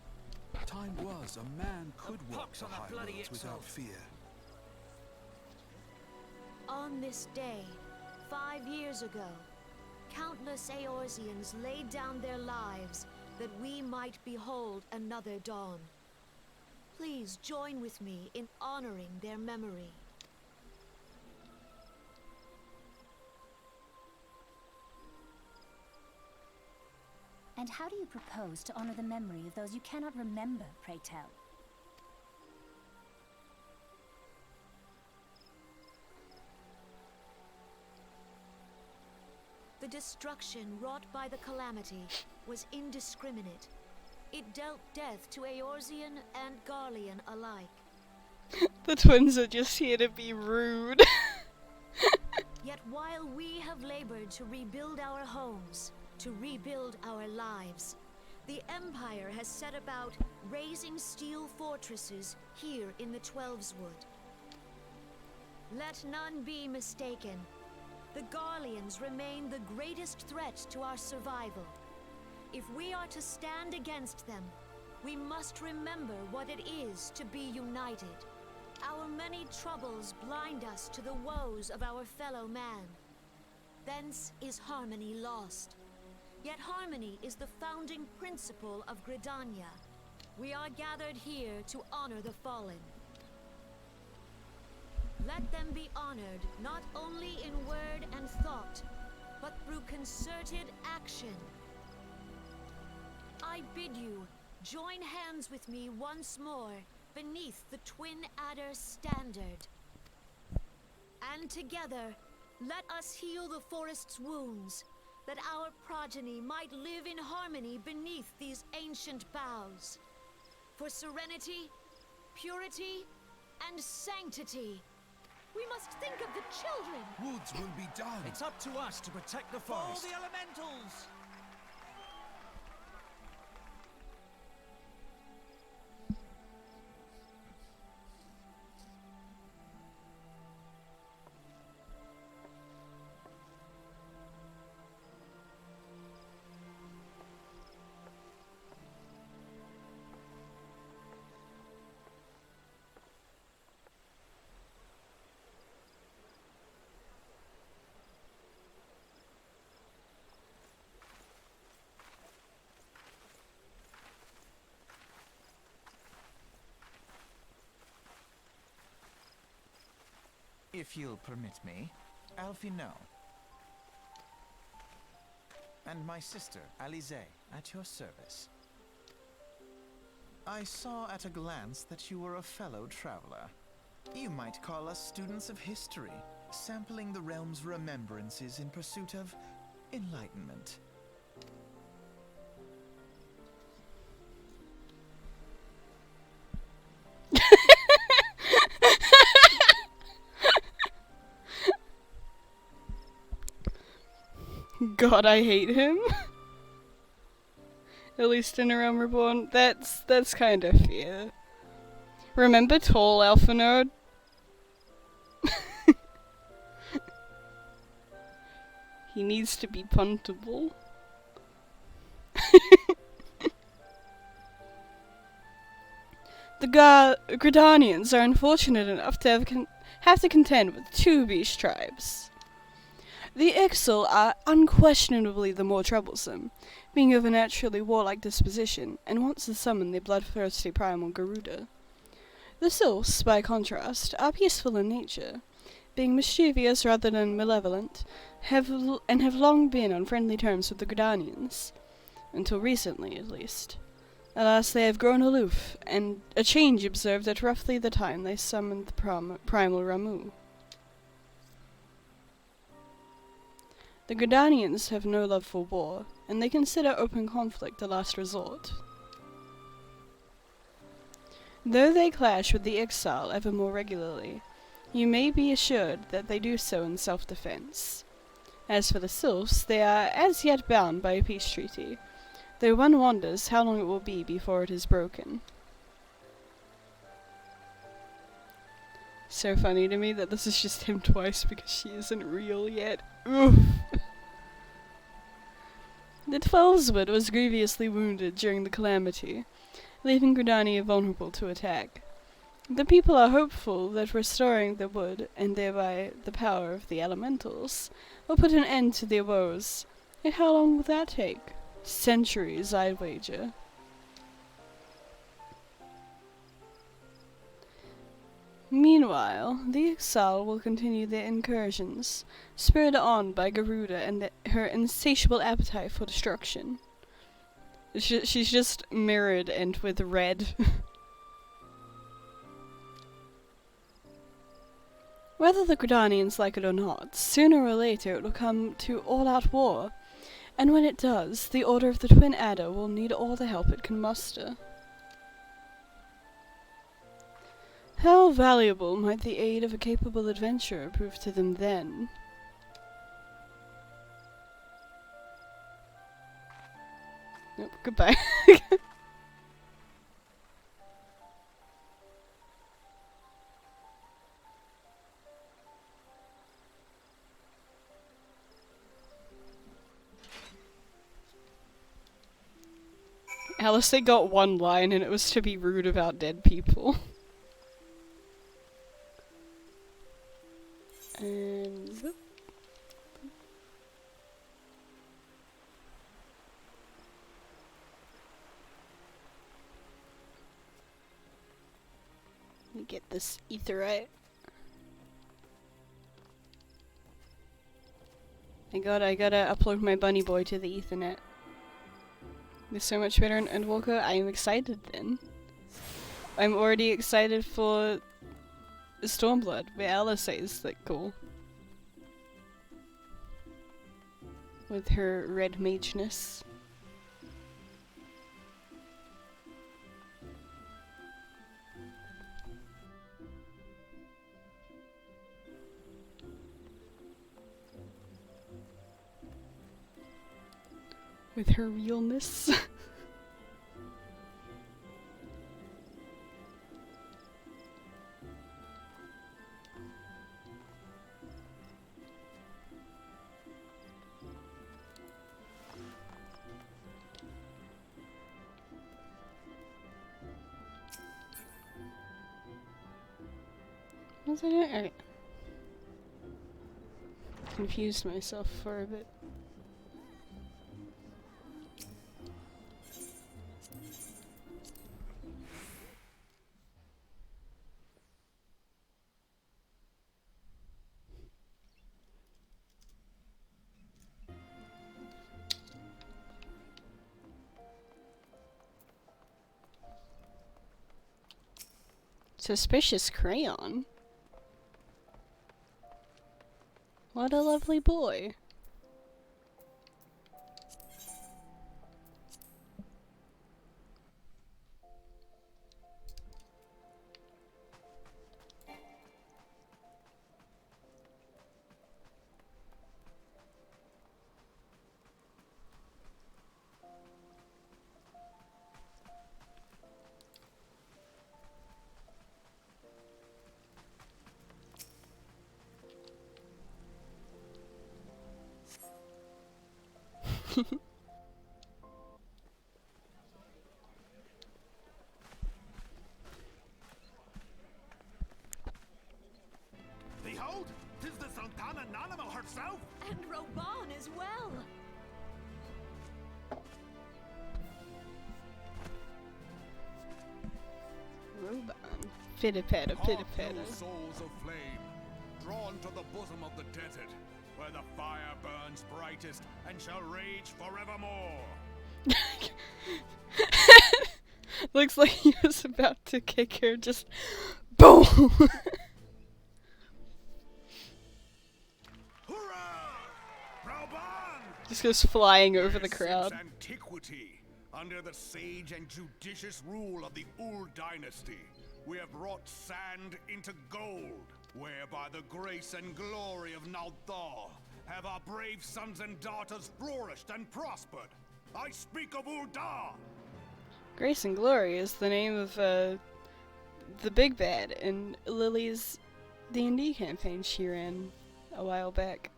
Time was a man could walk pox the on that high bloody roads without Ixal. fear. On this day, 5 years ago, countless Eorzeans laid down their lives that we might behold another dawn. Please join with me in honoring their memory. And how do you propose to honor the memory of those you cannot remember, pray tell? The destruction wrought by the calamity was indiscriminate. It dealt death to Eorzean and Garlean alike. The twins are just here to be rude. Yet while we have labored to rebuild our homes, to rebuild our lives, the Empire has set about raising steel fortresses here in the Twelveswood. Let none be mistaken. The Garleans remain the greatest threat to our survival. If we are to stand against them, We must remember what it is to be united. Our many troubles blind us to the woes of our fellow man. Thence is harmony lost. Yet harmony is the founding principle of Gridania. We are gathered here to honor the fallen. Let them be honored not only in word and thought, but through concerted action. I bid you join hands with me once more beneath the Twin Adder's standard. And together, let us heal the forest's wounds, that our progeny might live in harmony beneath these ancient boughs. For serenity, purity, and sanctity, we must think of the children. Woods will be done. It's up to us to protect the All forest. the elementals! If you'll permit me, Alfie no. And my sister, Alize, at your service. I saw at a glance that you were a fellow traveler. You might call us students of history, sampling the realm's remembrances in pursuit of enlightenment. God, I hate him. At least in A Realm Reborn. That's kind of fair. Remember Tall Alpha Nerd? He needs to be puntable. The Gridanians are unfortunate enough to have to contend with two beast tribes. The Ixal are unquestionably the more troublesome, being of a naturally warlike disposition, and want to summon the bloodthirsty primal Garuda. The Sylphs, by contrast, are peaceful in nature, being mischievous rather than malevolent, have long been on friendly terms with the Gridanians, until recently at least. Alas, they have grown aloof, and a change observed at roughly the time they summoned the primal Ramu. The Gridanians have no love for war, and they consider open conflict a last resort. Though they clash with the Exile ever more regularly, you may be assured that they do so in self-defense. As for the Sylphs, they are as yet bound by a peace treaty, though one wonders how long it will be before it is broken. So funny to me that this is just him twice because she isn't real yet. Oof. The Twelveswood was grievously wounded during the calamity, leaving Gridania vulnerable to attack. The people are hopeful that restoring the wood, and thereby the power of the elementals, will put an end to their woes. Yet how long will that take? Centuries, I'd wager. Meanwhile, the Exile will continue their incursions, spurred on by Garuda and her insatiable appetite for destruction. She's just mirrored and with red. Whether the Gridanians like it or not, sooner or later it will come to all-out war, and when it does, the Order of the Twin Adder will need all the help it can muster. How valuable might the aid of a capable adventurer prove to them then? Nope, goodbye. Alice got one line and it was to be rude about dead people. And whoop. Let me get this etherite. I gotta upload my bunny boy to the Ethernet. It's so much better in Endwalker. I am excited then. I'm already excited for Stormblood, where Alice is like cool. With her red mageness. With her realness. What was I doing? Alright. Confused myself for a bit. Suspicious crayon? What a lovely boy. Behold, 'tis the Sultana Nanimal herself! And Roban as well. Roban. Pitter-patter, Hark, pitter-patter. you souls of flame, drawn to the bosom of the desert, where the fire burns brightest and shall rage forevermore. Looks like he was about to kick her, just boom! Hurrah! Roban! Just goes flying over the Since crowd. antiquity, under the sage and judicious rule of the Ul dynasty, we have wrought sand into gold, where by the grace and glory of Nalthal have our brave sons and daughters flourished and prospered. I speak of Ul'dah! Grace and Glory is the name of the big bad in Lily's D&D campaign she ran a while back.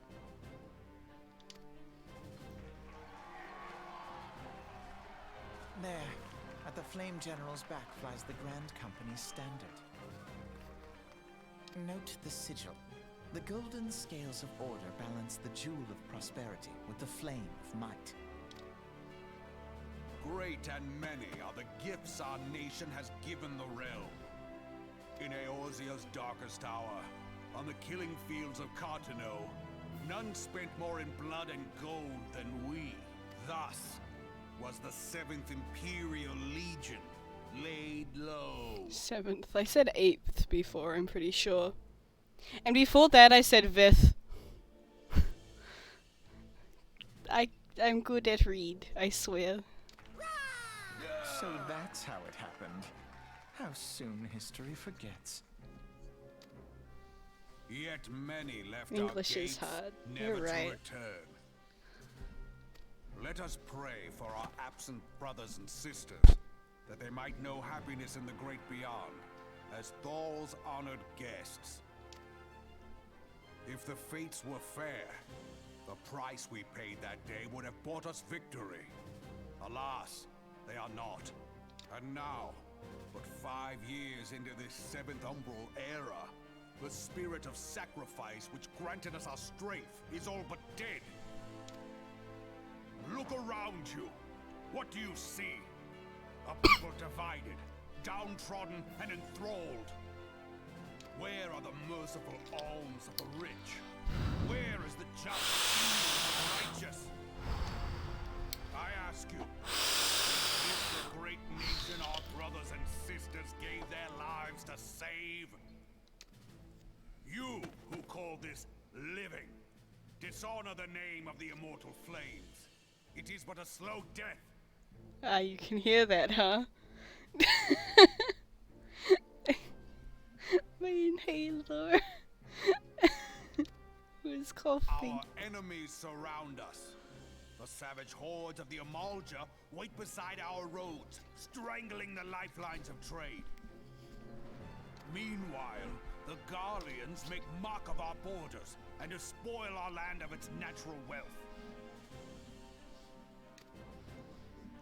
There, at the Flame General's back flies the Grand Company's standard. Note the sigil. The golden scales of order balance the jewel of prosperity with the flame of might. Great and many are the gifts our nation has given the realm. In Eorzea's darkest hour, on the killing fields of Cartano, none spent more in blood and gold than we. Thus was the 7th Imperial Legion laid low. 7th. I said 8th before, I'm pretty sure. And before that I said 5th. I'm good at read, I swear. So that's how it happened. How soon history forgets. Yet many left English our is gates, hard. never You're to right. return. Let us pray for our absent brothers and sisters, that they might know happiness in the great beyond, as Thal's honored guests. If the fates were fair, the price we paid that day would have bought us victory. Alas, they are not. And now, but 5 years into this 7th Umbral era, the spirit of sacrifice which granted us our strength is all but dead. Look around you. What do you see? A people divided, downtrodden, and enthralled. Where are the merciful alms of the rich? Where is the justice of the righteous? I ask you, is this the great nation our brothers and sisters gave their lives to save? You who call this living, dishonor the name of the immortal flames. It is but a slow death. Ah, you can hear that, huh? My inhaler was coughing. Our enemies surround us. The savage hordes of the Amalja wait beside our roads, strangling the lifelines of trade. Meanwhile, the Garleans make mock of our borders and despoil our land of its natural wealth.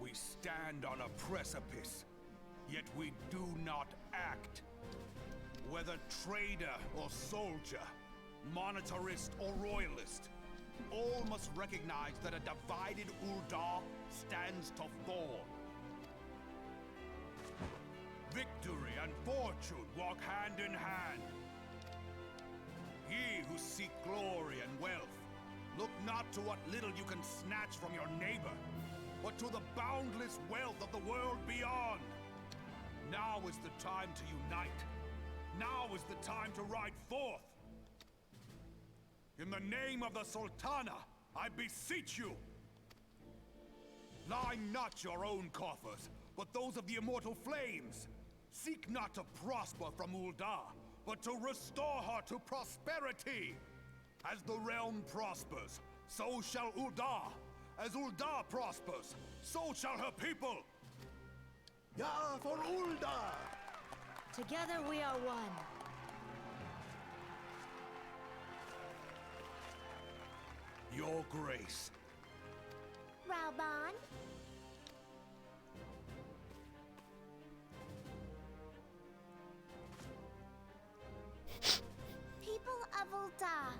We stand on a precipice, yet we do not act. Whether trader or soldier, monetarist or royalist, all must recognize that a divided Uldar stands to fall. Victory and fortune walk hand in hand. Ye who seek glory and wealth, look not to what little you can snatch from your neighbor, but to the boundless wealth of the world beyond. Now is the time to unite. Now is the time to ride forth. In the name of the Sultana, I beseech you. Line not your own coffers, but those of the immortal flames. Seek not to prosper from Uldar, but to restore her to prosperity. As the realm prospers, so shall Uldar. As Uldar prospers, so shall her people. Ya for Uldar! Together we are one. Your Grace. Rauban? People of Uldar,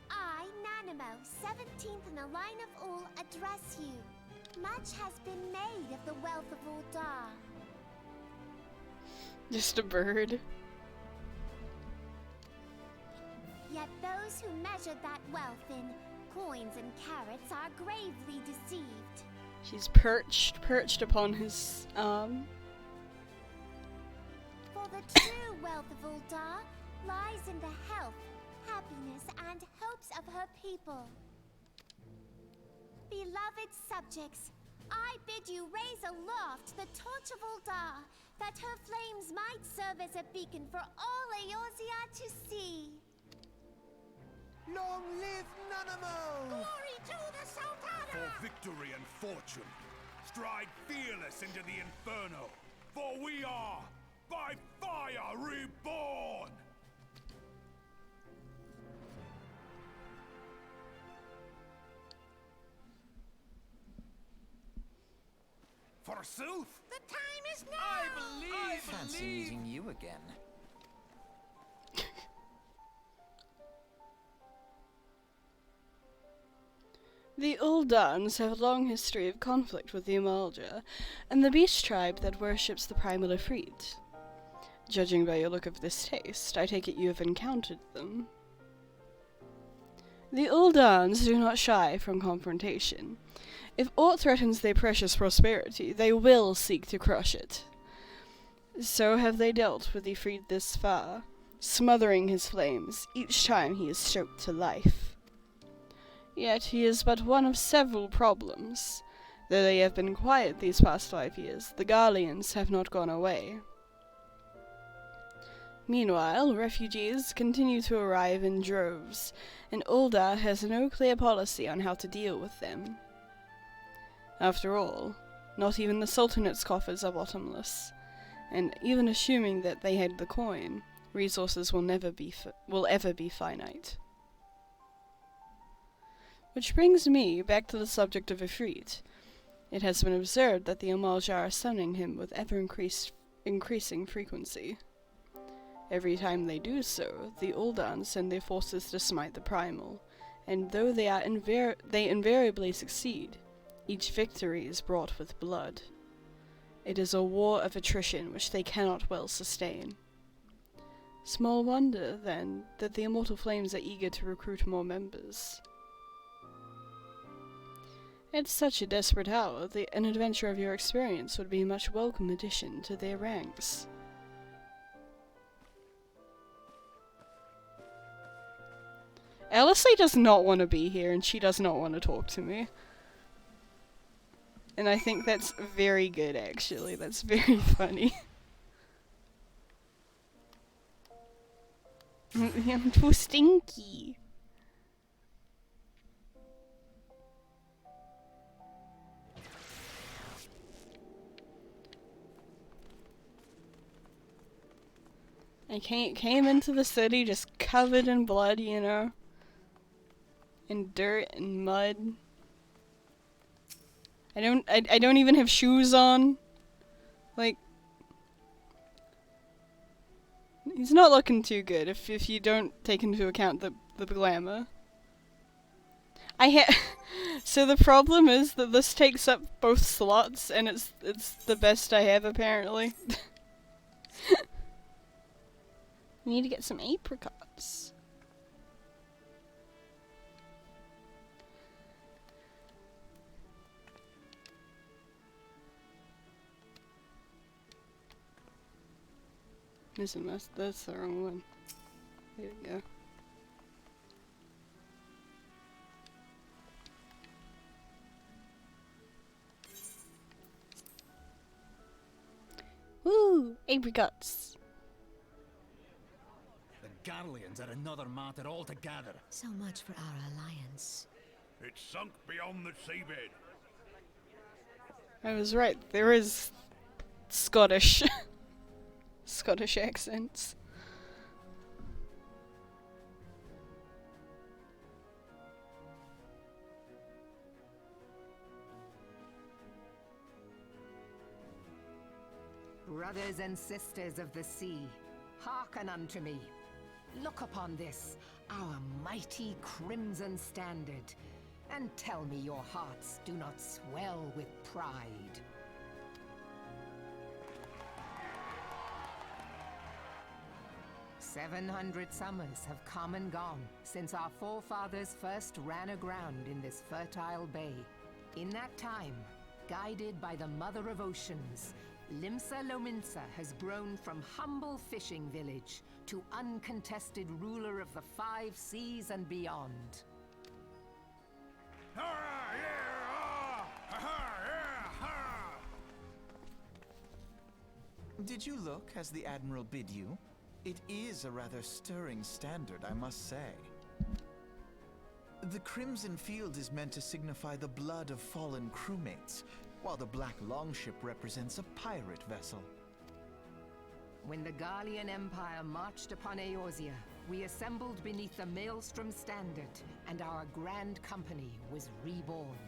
I, Nanimo, 17th in the line of Ul, address you. Much has been made of the wealth of Uldar. Just a bird. Yet those who measured that wealth in coins and carats are gravely deceived. She's perched upon his arm. For the true wealth of Uldar lies in the health, happiness, and hopes of her people. Beloved subjects, I bid you raise aloft the torch of Uldar, that her flames might serve as a beacon for all Eorzea to see. Long live Nanamo! Glory to the Sultana! For victory and fortune, stride fearless into the inferno, for we are, by fire, reborn! Forsooth! The time is now! I fancy meeting you again. The Uldans have a long history of conflict with the Amalja, and the beast tribe that worships the primal Ifrit. Judging by your look of distaste, I take it you have encountered them. The Uldans do not shy from confrontation. If aught threatens their precious prosperity, they will seek to crush it. So have they dealt with Ifrit this far, smothering his flames each time he is choked to life. Yet he is but one of several problems. Though they have been quiet these past 5 years, the Garleans have not gone away. Meanwhile, refugees continue to arrive in droves, and Uldar has no clear policy on how to deal with them. After all, not even the Sultanate's coffers are bottomless, and even assuming that they had the coin, resources will ever be finite. Which brings me back to the subject of Ifrit. It has been observed that the Amaljar are summoning him with increasing frequency. Every time they do so, the Uldan send their forces to smite the Primal, and though they invariably succeed, each victory is brought with blood. It is a war of attrition which they cannot well sustain. Small wonder, then, that the Immortal Flames are eager to recruit more members. At such a desperate hour, an adventure of your experience would be a much welcome addition to their ranks. Ellerslie does not want to be here, and she does not want to talk to me. And I think that's very good, actually. That's very funny. I'm too stinky. I came into the city just covered in blood, you know? And dirt and mud. I don't even have shoes on. Like, he's not looking too good if you don't take into account the glamour. So the problem is that this takes up both slots, and it's the best I have apparently. We need to get some apricots. Listen, that's the wrong one. There we go. Woo! Apricots! The Garleans are another matter altogether. So much for our alliance. It's sunk beyond the seabed. I was right, there is Scottish. Scottish accents. Brothers and sisters of the sea, hearken unto me. Look upon this, our mighty crimson standard, and tell me your hearts do not swell with pride. "700 summers have come and gone since our forefathers first ran aground in this fertile bay. In that time, guided by the Mother of Oceans, Limsa Lominsa has grown from humble fishing village to uncontested ruler of the 5 seas and beyond. Did you look as the Admiral bid you? It is a rather stirring standard, I must say. The crimson field is meant to signify the blood of fallen crewmates, while the black longship represents a pirate vessel. When the Garlean Empire marched upon Eorzea, we assembled beneath the Maelstrom standard, and our grand company was reborn.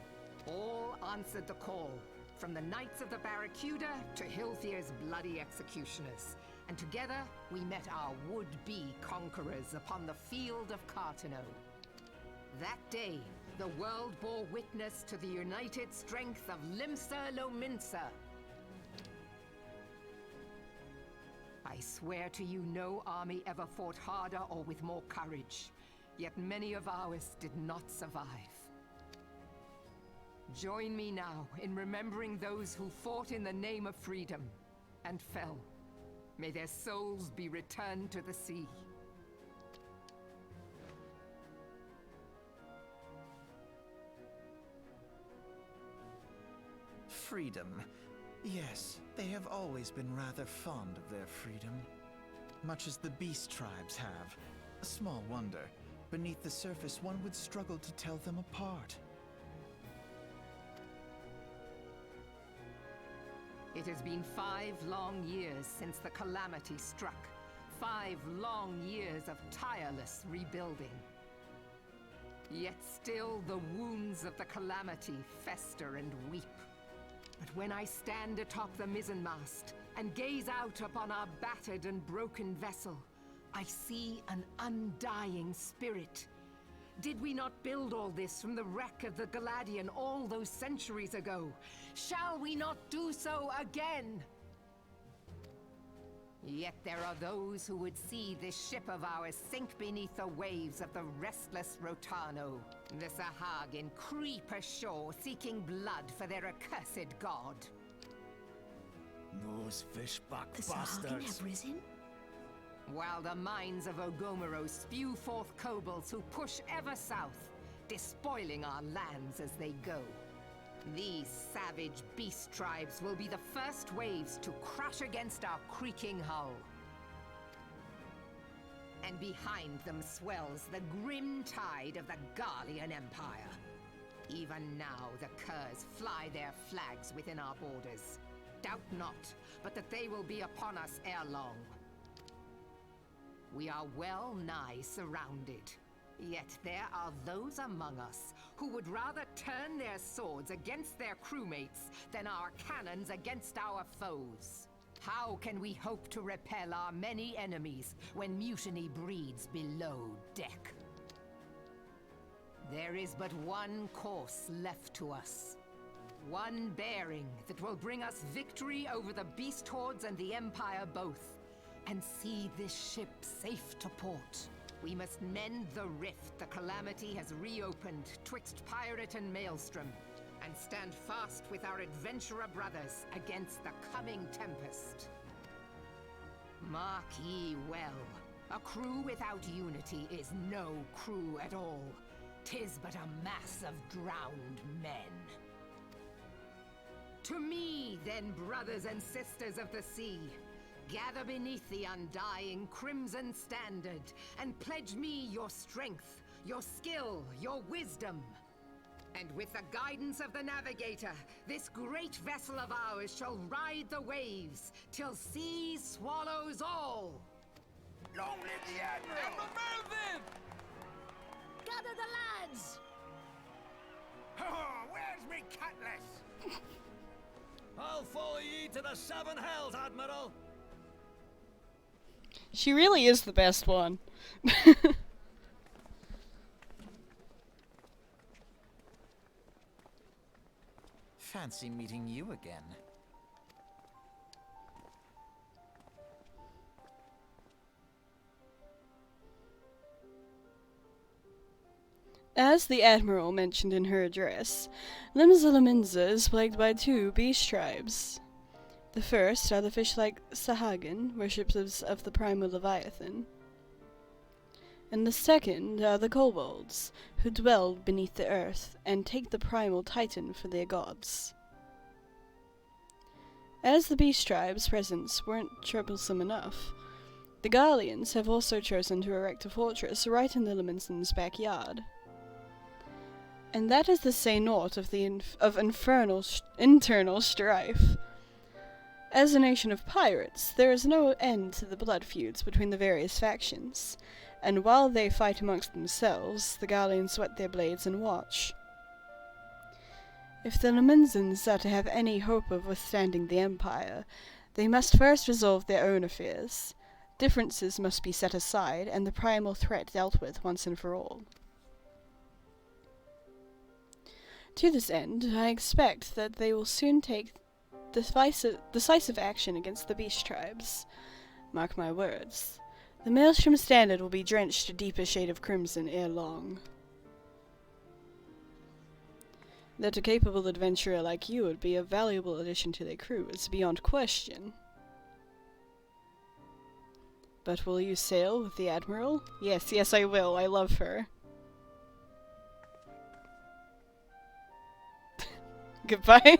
All answered the call, from the Knights of the Barracuda to Hilthier's bloody executioners. And together, we met our would-be conquerors upon the field of Cartano. That day, the world bore witness to the united strength of Limsa Lominsa. I swear to you, no army ever fought harder or with more courage, yet many of ours did not survive. Join me now in remembering those who fought in the name of freedom and fell. May their souls be returned to the sea. Freedom. Yes, they have always been rather fond of their freedom. Much as the beast tribes have. Small wonder. Beneath the surface, one would struggle to tell them apart. It has been 5 long years since the calamity struck. 5 long years of tireless rebuilding. Yet still the wounds of the calamity fester and weep. But when I stand atop the mizzenmast and gaze out upon our battered and broken vessel, I see an undying spirit. Did we not build all this from the wreck of the Galadian all those centuries ago? Shall we not do so again? Yet there are those who would see this ship of ours sink beneath the waves of the restless Rotano. The Sahagin creep ashore seeking blood for their accursed god. Those fishback The Sahagin bastards. have risen? While the mines of Ogomoro spew forth kobolds who push ever south, despoiling our lands as they go. These savage beast tribes will be the first waves to crash against our creaking hull. And behind them swells the grim tide of the Garlean Empire. Even now the curs fly their flags within our borders. Doubt not, but that they will be upon us ere long. We are well nigh surrounded. Yet there are those among us who would rather turn their swords against their crewmates than our cannons against our foes. How can we hope to repel our many enemies when mutiny breeds below deck? There is but one course left to us. One bearing that will bring us victory over the beast hordes and the Empire both, and see this ship safe to port. We must mend the rift the Calamity has reopened twixt pirate and maelstrom, and stand fast with our adventurer brothers against the coming tempest. Mark ye well, a crew without unity is no crew at all. 'Tis but a mass of drowned men. To me, then, brothers and sisters of the sea, gather beneath the undying crimson standard, and pledge me your strength, your skill, your wisdom. And with the guidance of the navigator, this great vessel of ours shall ride the waves, till sea swallows all! Long live the Admiral! Melvin! Gather the lads! Oh, where's me cutlass? I'll follow ye to the seven hells, Admiral! She really is the best one. Fancy meeting you again. As the Admiral mentioned in her address, Limsa is plagued by two beast tribes. The first are the fish-like Sahagin, worshippers of the primal Leviathan. And the second are the kobolds, who dwell beneath the earth and take the primal Titan for their gods. As the beast tribes' presence weren't troublesome enough, the Garleans have also chosen to erect a fortress right in the Limenson's backyard. And that is to say naught of the internal strife. As a nation of pirates, there is no end to the blood feuds between the various factions, and while they fight amongst themselves, the Garleans whet their blades and watch. If the Limensons are to have any hope of withstanding the Empire, they must first resolve their own affairs. Differences must be set aside, and the primal threat dealt with once and for all. To this end, I expect that they will soon take decisive action against the beast tribes. Mark my words. The Maelstrom Standard will be drenched a deeper shade of crimson ere long. That a capable adventurer like you would be a valuable addition to their crew is beyond question. But will you sail with the Admiral? Yes, yes I will. I love her. Goodbye.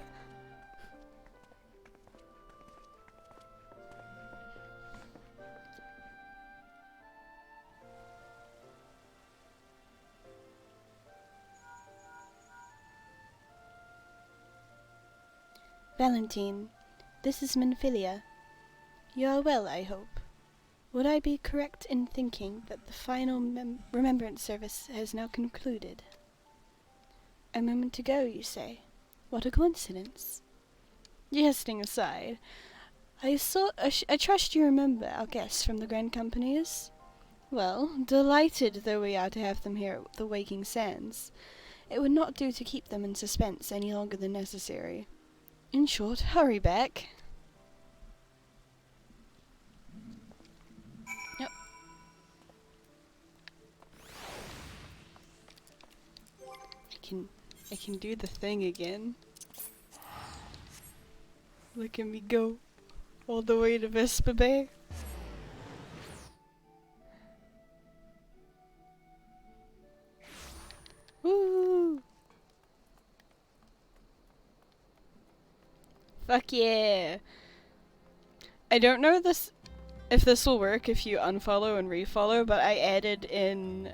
Valentine, this is Minfilia. You are well, I hope. Would I be correct in thinking that the final remembrance service has now concluded? A moment ago, you say? What a coincidence. Jesting aside, I trust you remember our guests from the Grand Companies? Well, delighted though we are to have them here at the Waking Sands, it would not do to keep them in suspense any longer than necessary. In short, hurry back. Yep. I can do the thing again. Look at me go. All the way to Vespa Bay. Woo! Fuck yeah! I don't know if this will work if you unfollow and refollow, but I added in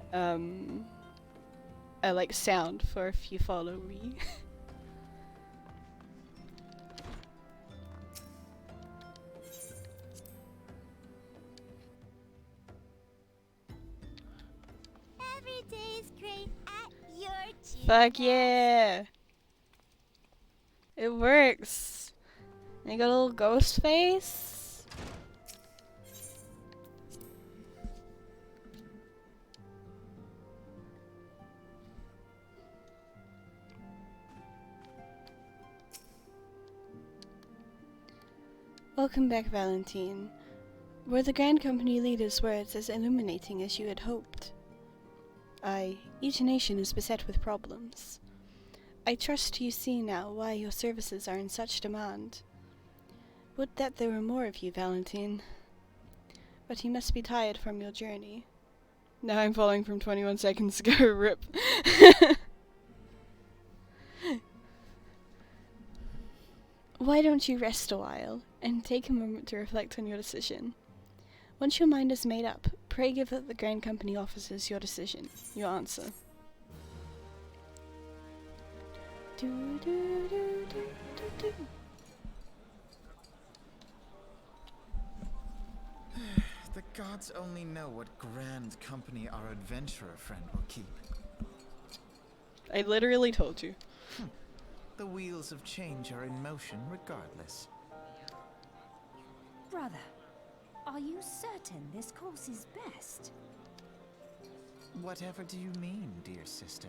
a like sound for if you follow me. Every day's great at your gym. Fuck yeah! It works! I got a little ghost face. Welcome back, Valentine. Were the Grand Company leader's words as illuminating as you had hoped? Aye, each nation is beset with problems. I trust you see now why your services are in such demand. Would that there were more of you, Valentine. But you must be tired from your journey. Now I'm falling from 21 seconds ago, rip. Why don't you rest a while, and take a moment to reflect on your decision? Once your mind is made up, pray give the Grand Company officers your decision, your answer. The gods only know what grand company our adventurer friend will keep. I literally told you. The wheels of change are in motion regardless. Brother, are you certain this course is best? Whatever do you mean, dear sister?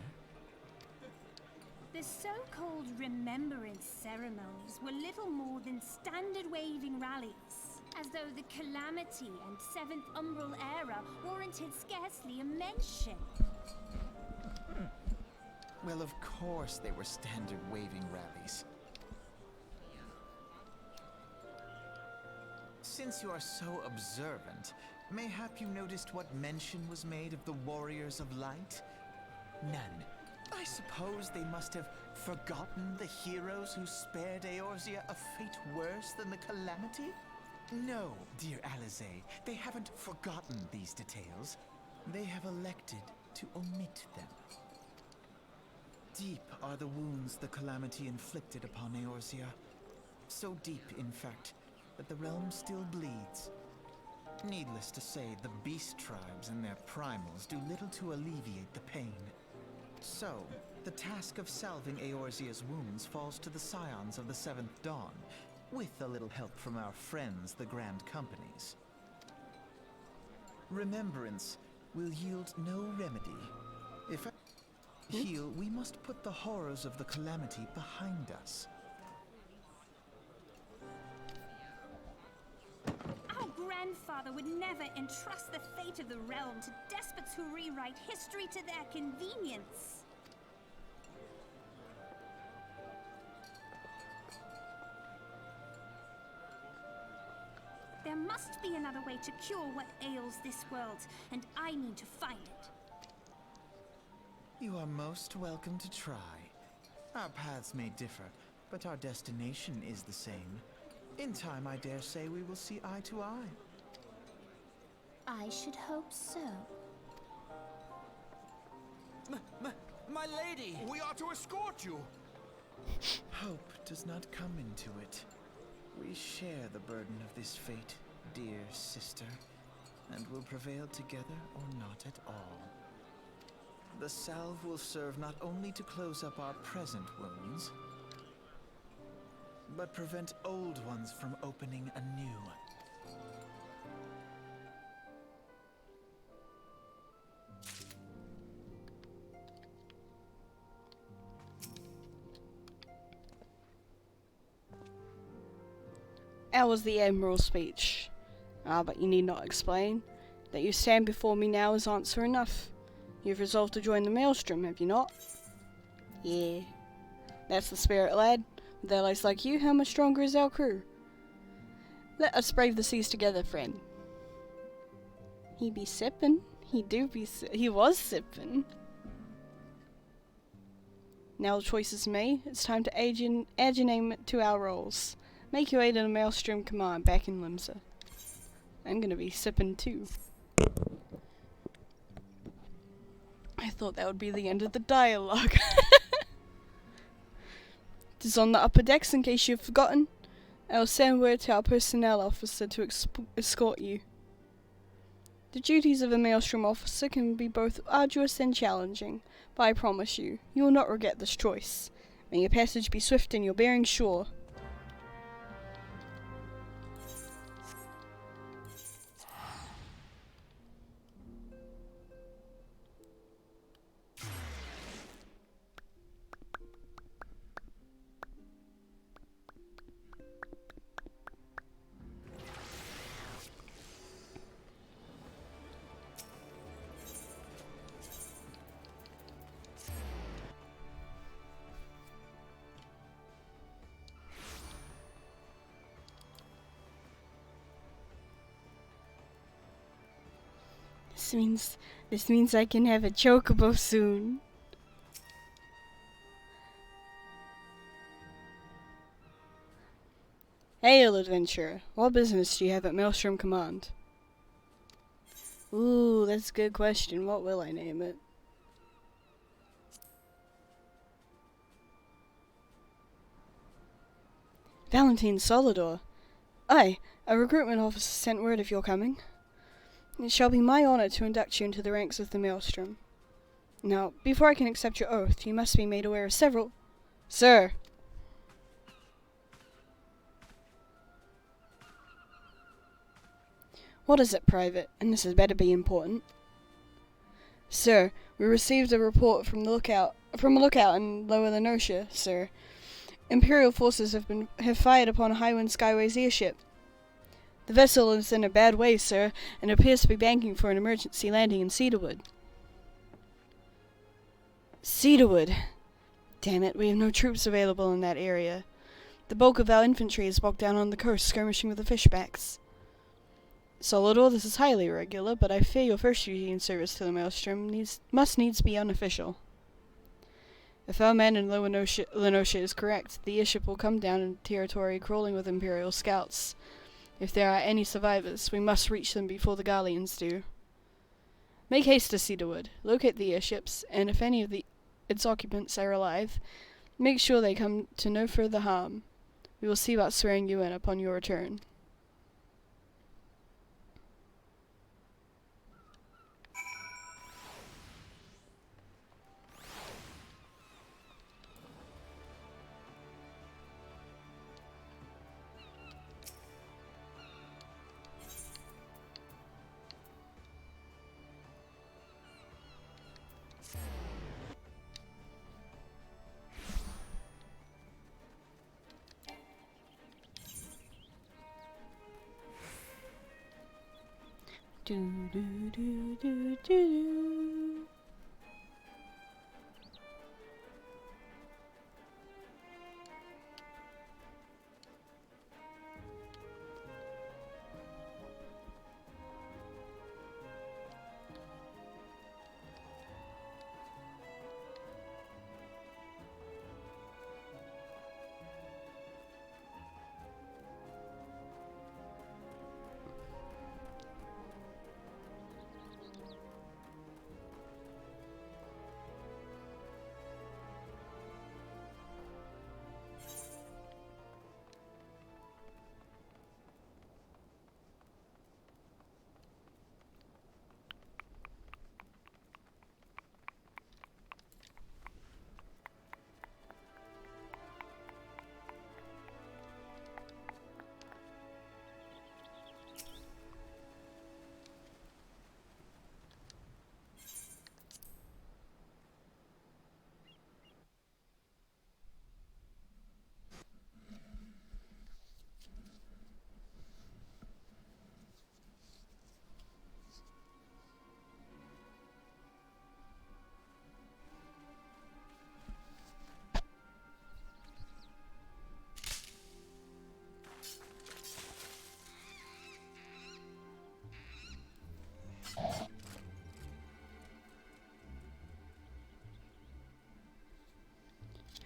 The so-called remembrance ceremonies were little more than standard waving rallies, as though the Calamity and Seventh Umbral era warranted scarcely a mention. Well, of course they were standard waving rallies. Since you are so observant, mayhap you noticed what mention was made of the Warriors of Light? None. I suppose they must have forgotten the heroes who spared Eorzea a fate worse than the Calamity? No, dear Alize, they haven't forgotten these details. They have elected to omit them. Deep are the wounds the Calamity inflicted upon Eorzea. So deep, in fact, that the realm still bleeds. Needless to say, the beast tribes and their primals do little to alleviate the pain. So, the task of salving Eorzea's wounds falls to the scions of the Seventh Dawn, with a little help from our friends, the Grand Companies. Remembrance will yield no remedy. If I heal, we must put the horrors of the Calamity behind us. Our grandfather would never entrust the fate of the realm to despots who rewrite history to their convenience. There must be another way to cure what ails this world, and I need to find it. You are most welcome to try. Our paths may differ, but our destination is the same. In time, I dare say we will see eye to eye. I should hope so. My lady! We are to escort you! Hope does not come into it. We share the burden of this fate, dear sister, and will prevail together or not at all. The salve will serve not only to close up our present wounds, but prevent old ones from opening anew. That was the Admiral's speech. But you need not explain. That you stand before me now is answer enough. You've resolved to join the Maelstrom, have you not? Yeah. That's the spirit, lad. With allies like you, how much stronger is our crew? Let us brave the seas together, friend. He be sippin'. He was sippin'. Now the choice is made. It's time to add your name to our rolls. Make your way to the Maelstrom Command back in Limsa. I'm gonna be sippin' too. I thought that would be the end of the dialogue. It is on the upper decks in case you've forgotten. I will send word to our personnel officer to escort you. The duties of a Maelstrom officer can be both arduous and challenging, but I promise you, you will not regret this choice. May your passage be swift and your bearing sure. This means I can have a chocobo soon. Hail, adventurer. What business do you have at Maelstrom Command? Ooh, that's a good question. What will I name it? Valentine Solidor. Aye, a recruitment officer sent word of your coming. It shall be my honor to induct you into the ranks of the Maelstrom. Now, before I can accept your oath, you must be made aware of several... Sir! What is it, Private? And this had better be important. Sir, we received a report from a lookout in Lower Lenosha, sir. Imperial forces have fired upon Highwind Skyway's airship. The vessel is in a bad way, sir, and appears to be banking for an emergency landing in Cedarwood. Cedarwood! Damn it, we have no troops available in that area. The bulk of our infantry is bogged down on the coast, skirmishing with the fishbacks. Solidor, this is highly irregular, but I fear your first duty in service to the Maelstrom must needs be unofficial. If our man in Lower Lenosha is correct, the airship will come down in territory crawling with Imperial scouts. If there are any survivors, we must reach them before the Galleons do. Make haste to Cedarwood, locate the airships, and if any of its occupants are alive, make sure they come to no further harm. We will see about swearing you in upon your return. Do do do do do.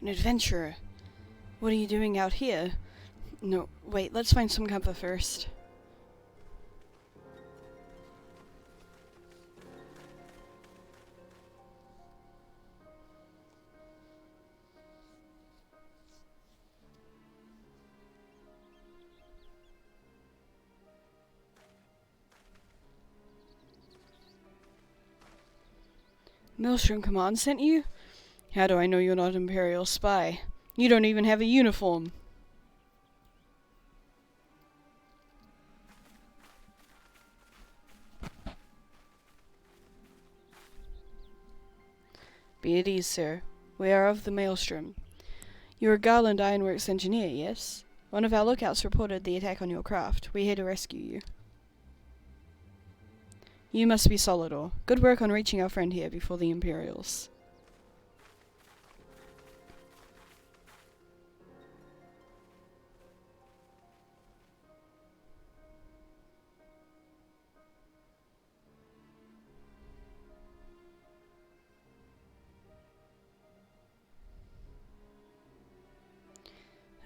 An adventurer. What are you doing out here? No, wait, let's find some cover first. Maelstrom Command sent you? How do I know you're not an Imperial spy? You don't even have a uniform. Be at ease, sir. We are of the Maelstrom. You're a Garland Ironworks engineer, yes? One of our lookouts reported the attack on your craft. We're here to rescue you. You must be Solidor. Good work on reaching our friend here before the Imperials.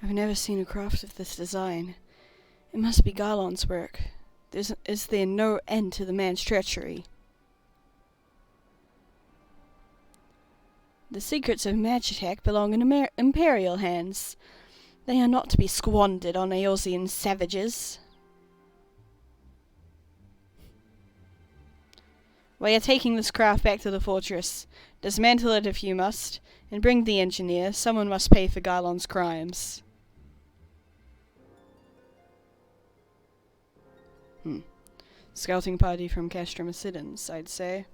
I've never seen a craft of this design. It must be Garland's work. Is there no end to the man's treachery? The secrets of Magitech belong in Imperial hands. They are not to be squandered on Eorzean savages. We are taking this craft back to the fortress. Dismantle it if you must, and bring the engineer. Someone must pay for Garland's crimes. Scouting party from Castrum Assidans, I'd say.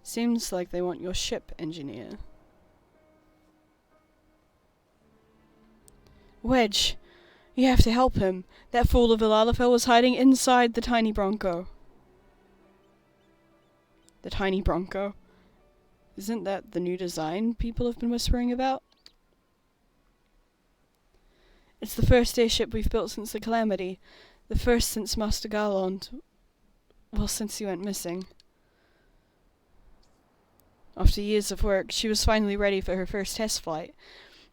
Seems like they want your ship, engineer. Wedge, you have to help him. That fool of a Lalafell was hiding inside the tiny Bronco. The tiny Bronco? Isn't that the new design people have been whispering about? It's the first airship we've built since the Calamity. The first since Master Garland. Well, since he went missing. After years of work, she was finally ready for her first test flight.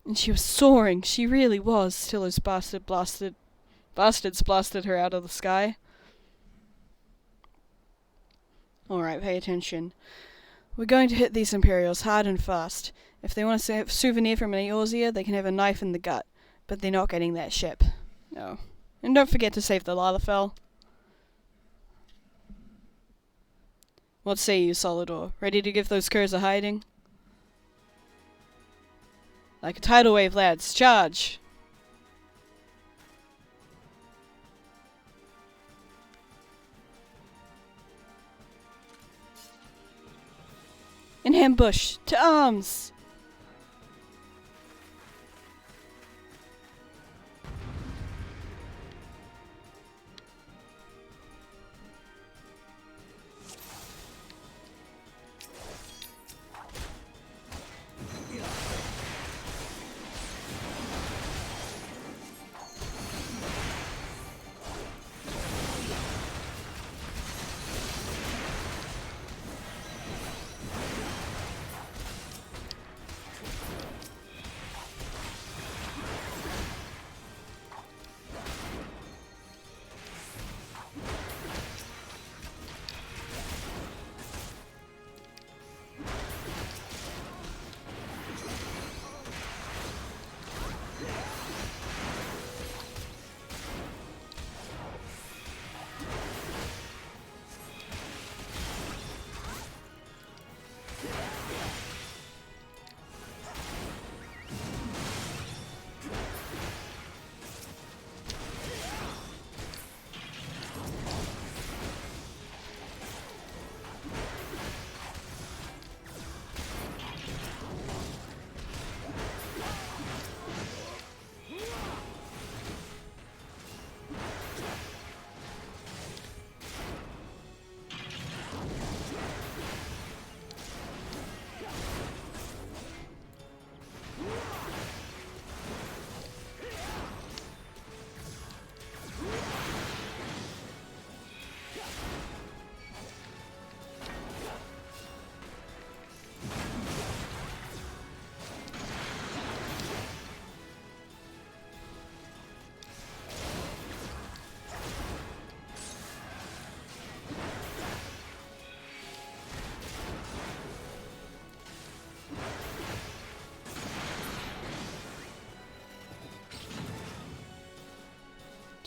And she was soaring, she really was, till those bastards blasted her out of the sky. Alright, pay attention. We're going to hit these Imperials hard and fast. If they want a souvenir from Eorzea, they can have a knife in the gut. But they're not getting that ship. No. And don't forget to save the Lalafell. What say you, Solidor? Ready to give those curs a hiding? Like a tidal wave, lads. Charge! In ambush! To arms!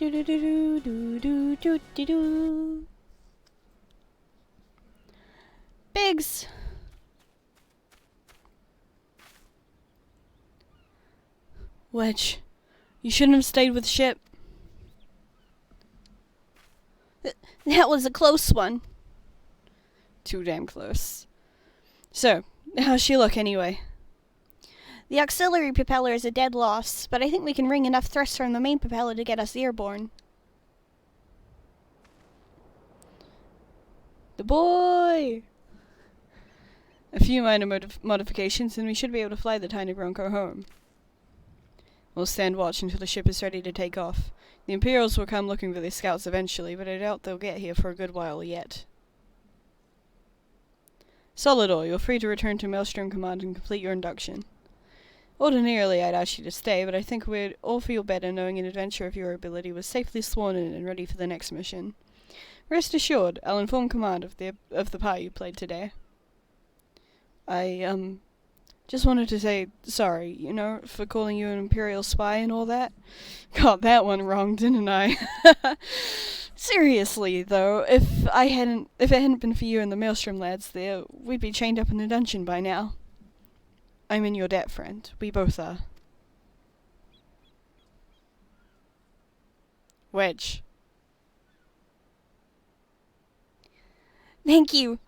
Do do do do do do do do. Biggs! Wedge, you shouldn't have stayed with the ship. That was a close one. Too damn close. So, how's she look anyway? The auxiliary propeller is a dead loss, but I think we can wring enough thrust from the main propeller to get us airborne. The boy! A few minor modifications and we should be able to fly the tiny Bronco home. We'll stand watch until the ship is ready to take off. The Imperials will come looking for their scouts eventually, but I doubt they'll get here for a good while yet. Solidor, you're free to return to Maelstrom Command and complete your induction. Ordinarily, I'd ask you to stay, but I think we'd all feel better knowing an adventurer of your ability was safely sworn in and ready for the next mission. Rest assured, I'll inform Command of the part you played today. I, just wanted to say sorry, for calling you an Imperial spy and all that. Got that one wrong, didn't I? Seriously, though, if it hadn't been for you and the Maelstrom lads there, we'd be chained up in a dungeon by now. I'm in your debt, friend. We both are. Wedge. Thank you.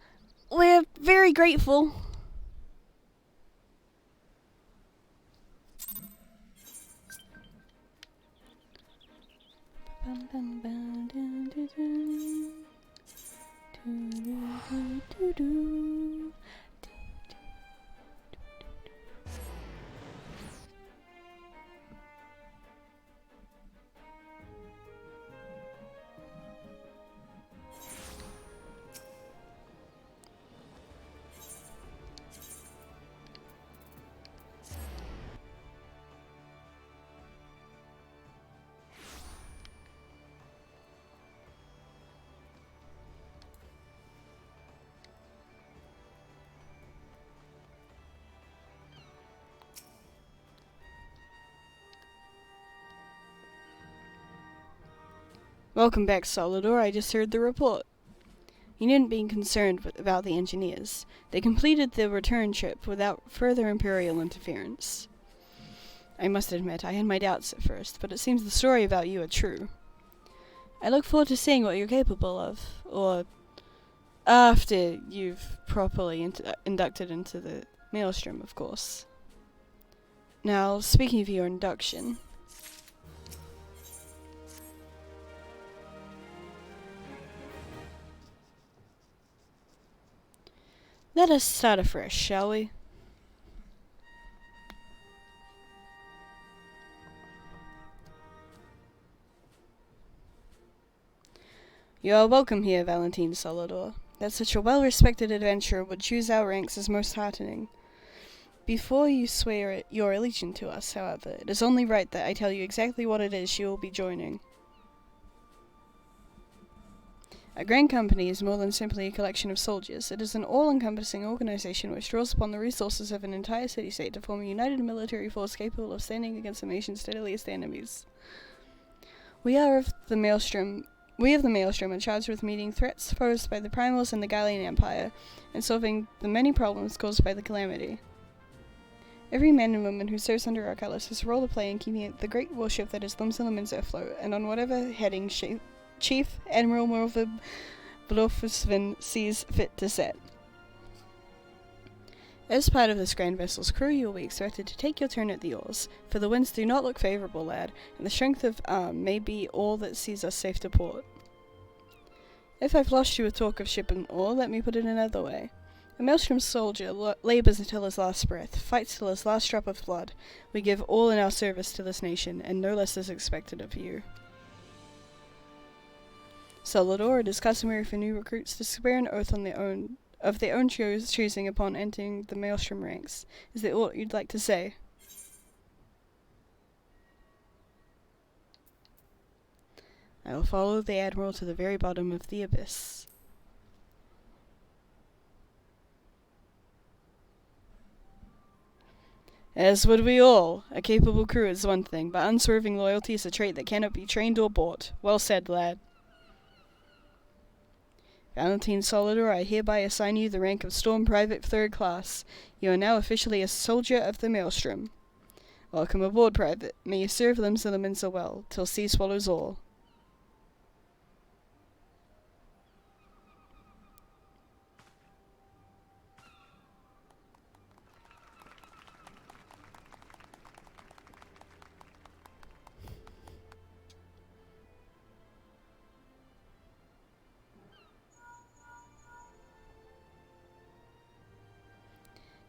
We're very grateful. Welcome back, Solidor. I just heard the report. You needn't be concerned about the engineers. They completed the return trip without further Imperial interference. I must admit, I had my doubts at first, but it seems the story about you are true. I look forward to seeing what you're capable of, or after you've properly inducted into the Maelstrom, of course. Now, speaking of your induction... Let us start afresh, shall we? You are welcome here, Valentine Solidor. That such a well-respected adventurer would choose our ranks is most heartening. Before you swear your allegiance to us, however, it is only right that I tell you exactly what it is she will be joining. A grand company is more than simply a collection of soldiers. It is an all-encompassing organization which draws upon the resources of an entire city-state to form a united military force capable of standing against the nation's deadliest enemies. We of the Maelstrom are charged with meeting threats posed by the Primals and the Gallian Empire, and solving the many problems caused by the calamity. Every man and woman who serves under our colours has a role to play in keeping the great warship that is Thumsalamins afloat, and on whatever heading Chief Admiral Morvib Blofusvin sees fit to set. As part of this grand vessel's crew, you will be expected to take your turn at the oars, for the winds do not look favourable, lad, and the strength of arm may be all that sees us safe to port. If I've lost you with talk of ship and oar, let me put it another way. A Maelstrom soldier labours until his last breath, fights till his last drop of blood. We give all in our service to this nation, and no less is expected of you. Solidor, it is customary for new recruits to swear an oath on of their own choosing upon entering the Maelstrom ranks. Is there aught you'd like to say? I will follow the Admiral to the very bottom of the abyss. As would we all. A capable crew is one thing, but unswerving loyalty is a trait that cannot be trained or bought. Well said, lad. Valentine Solidor, I hereby assign you the rank of Storm Private 3rd Class. You are now officially a soldier of the Maelstrom. Welcome aboard, Private. May you serve limbs and lemons so well, till sea swallows all.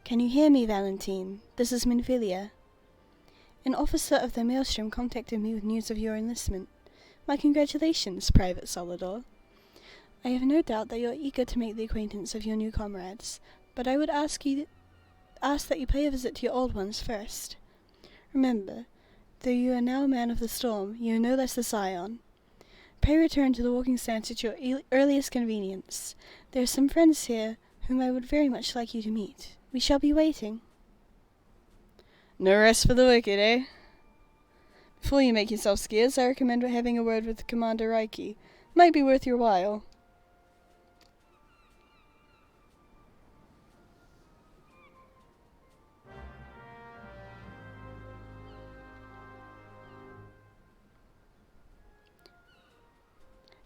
Can you hear me, Valentine? This is Minfilia. An officer of the Maelstrom contacted me with news of your enlistment. My congratulations, Private Solidor. I have no doubt that you are eager to make the acquaintance of your new comrades, but I would ask that you pay a visit to your old ones first. Remember, though you are now a man of the storm, you are no less a scion. Pray return to the walking stance at your earliest convenience. There are some friends here whom I would very much like you to meet. We shall be waiting. No rest for the wicked, eh? Before you make yourself scarce, I recommend having a word with Commander Reiki. Might be worth your while.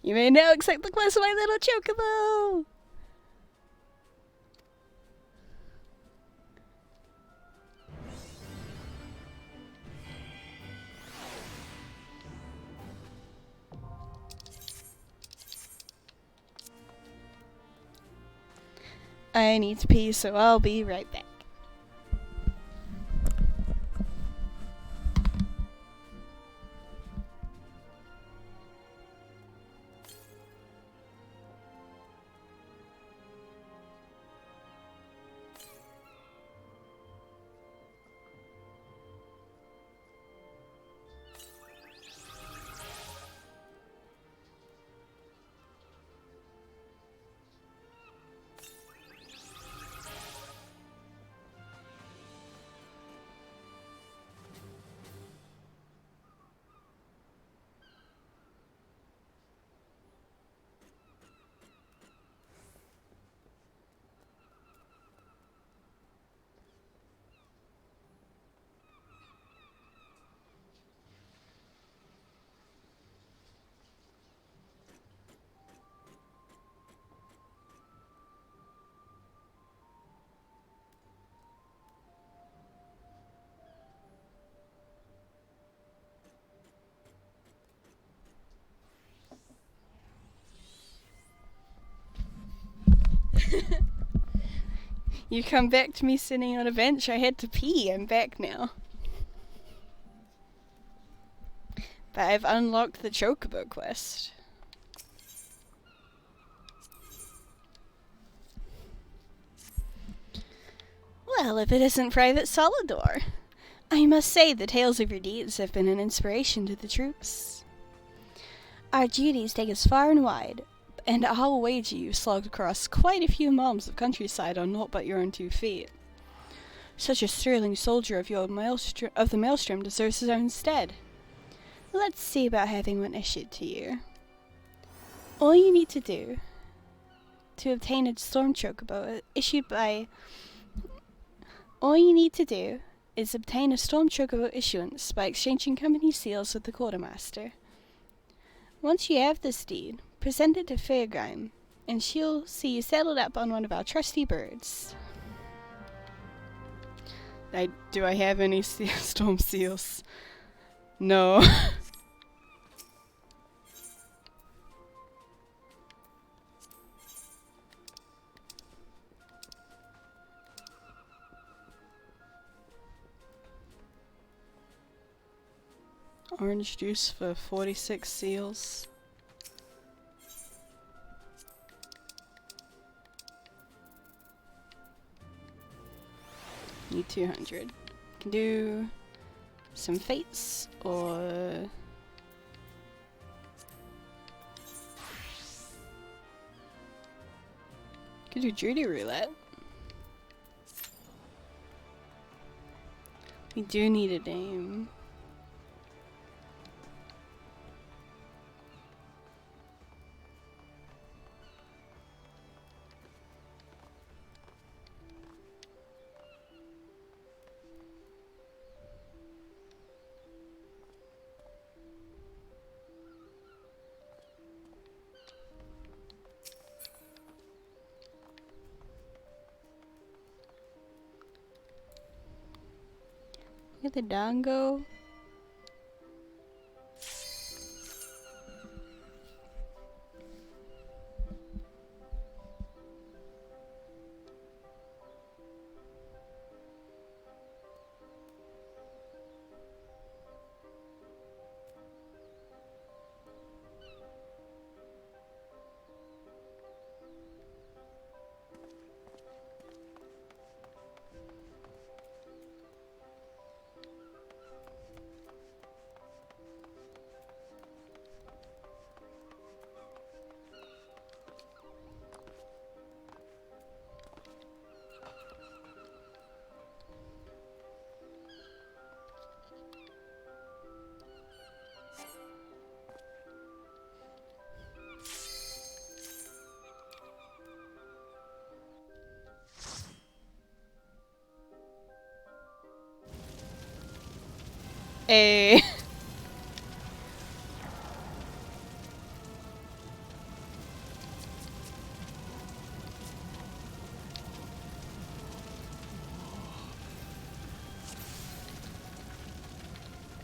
You may now accept the quest of my little chocobo! I need to pee, so I'll be right back. You come back to me sitting on a bench. I had to pee. I'm back now. But I've unlocked the Chocobo quest. Well, if it isn't Private Solidor. I must say the tales of your deeds have been an inspiration to the troops. Our duties take us far and wide, and I'll wager you slogged across quite a few miles of countryside on naught but your own 2 feet. Such a sterling soldier of the Maelstrom deserves his own stead. Let's see about having one issued to you. All you need to do to obtain a Storm Chocobo is obtain a Storm Chocobo issuance by exchanging company seals with the quartermaster. Once you have this deed, present it to Fairgrime, and she'll see you settled up on one of our trusty birds. Do I have any storm seals? No. Orange juice for 46 seals. Need 200. Can do some fates or could do Judy roulette. We do need a name. Look at the dango. Hey.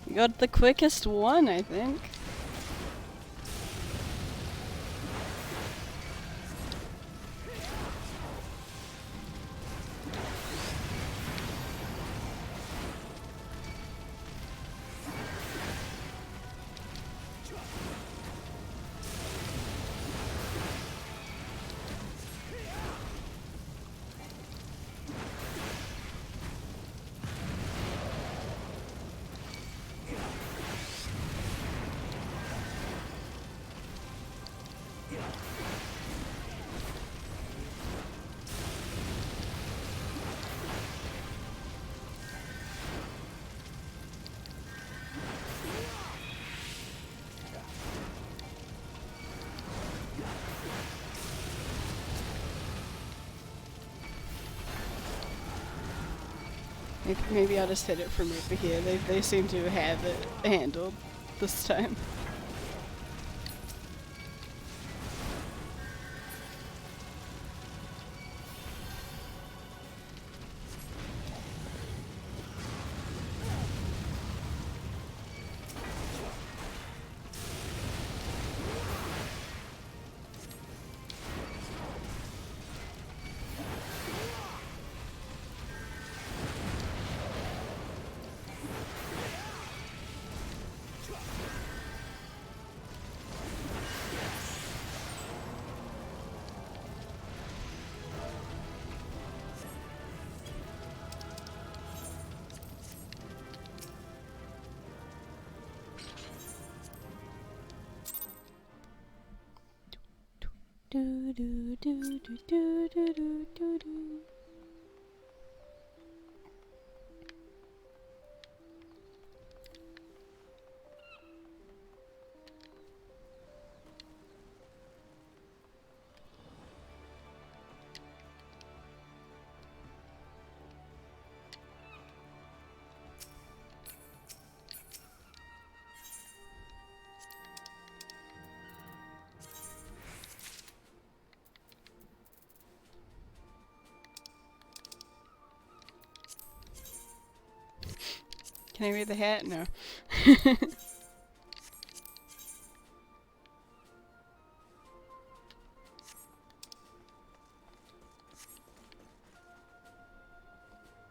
You got the quickest one, I think. Maybe I'll just hit it from over here. They seem to have it handled this time. Do do do do do do do do do. Can I read the hat? No.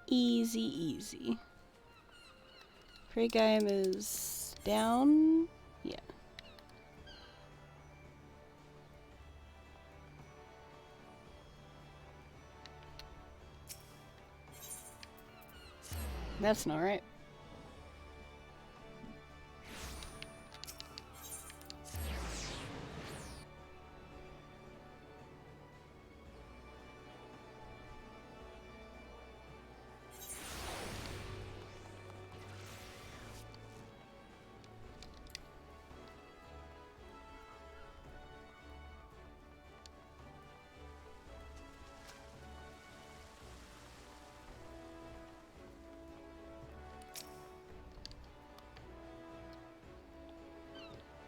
Easy, easy. Pre-game is down. Yeah. That's not right.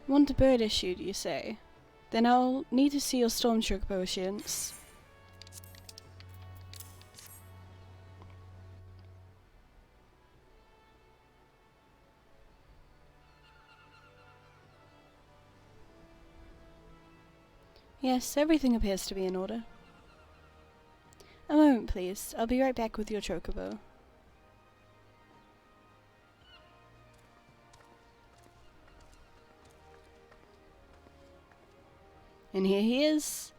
Want a bird issued, you say? Then I'll need to see your storm chocobo assurance. Yes, everything appears to be in order. A moment, please. I'll be right back with your chocobo. And here he is.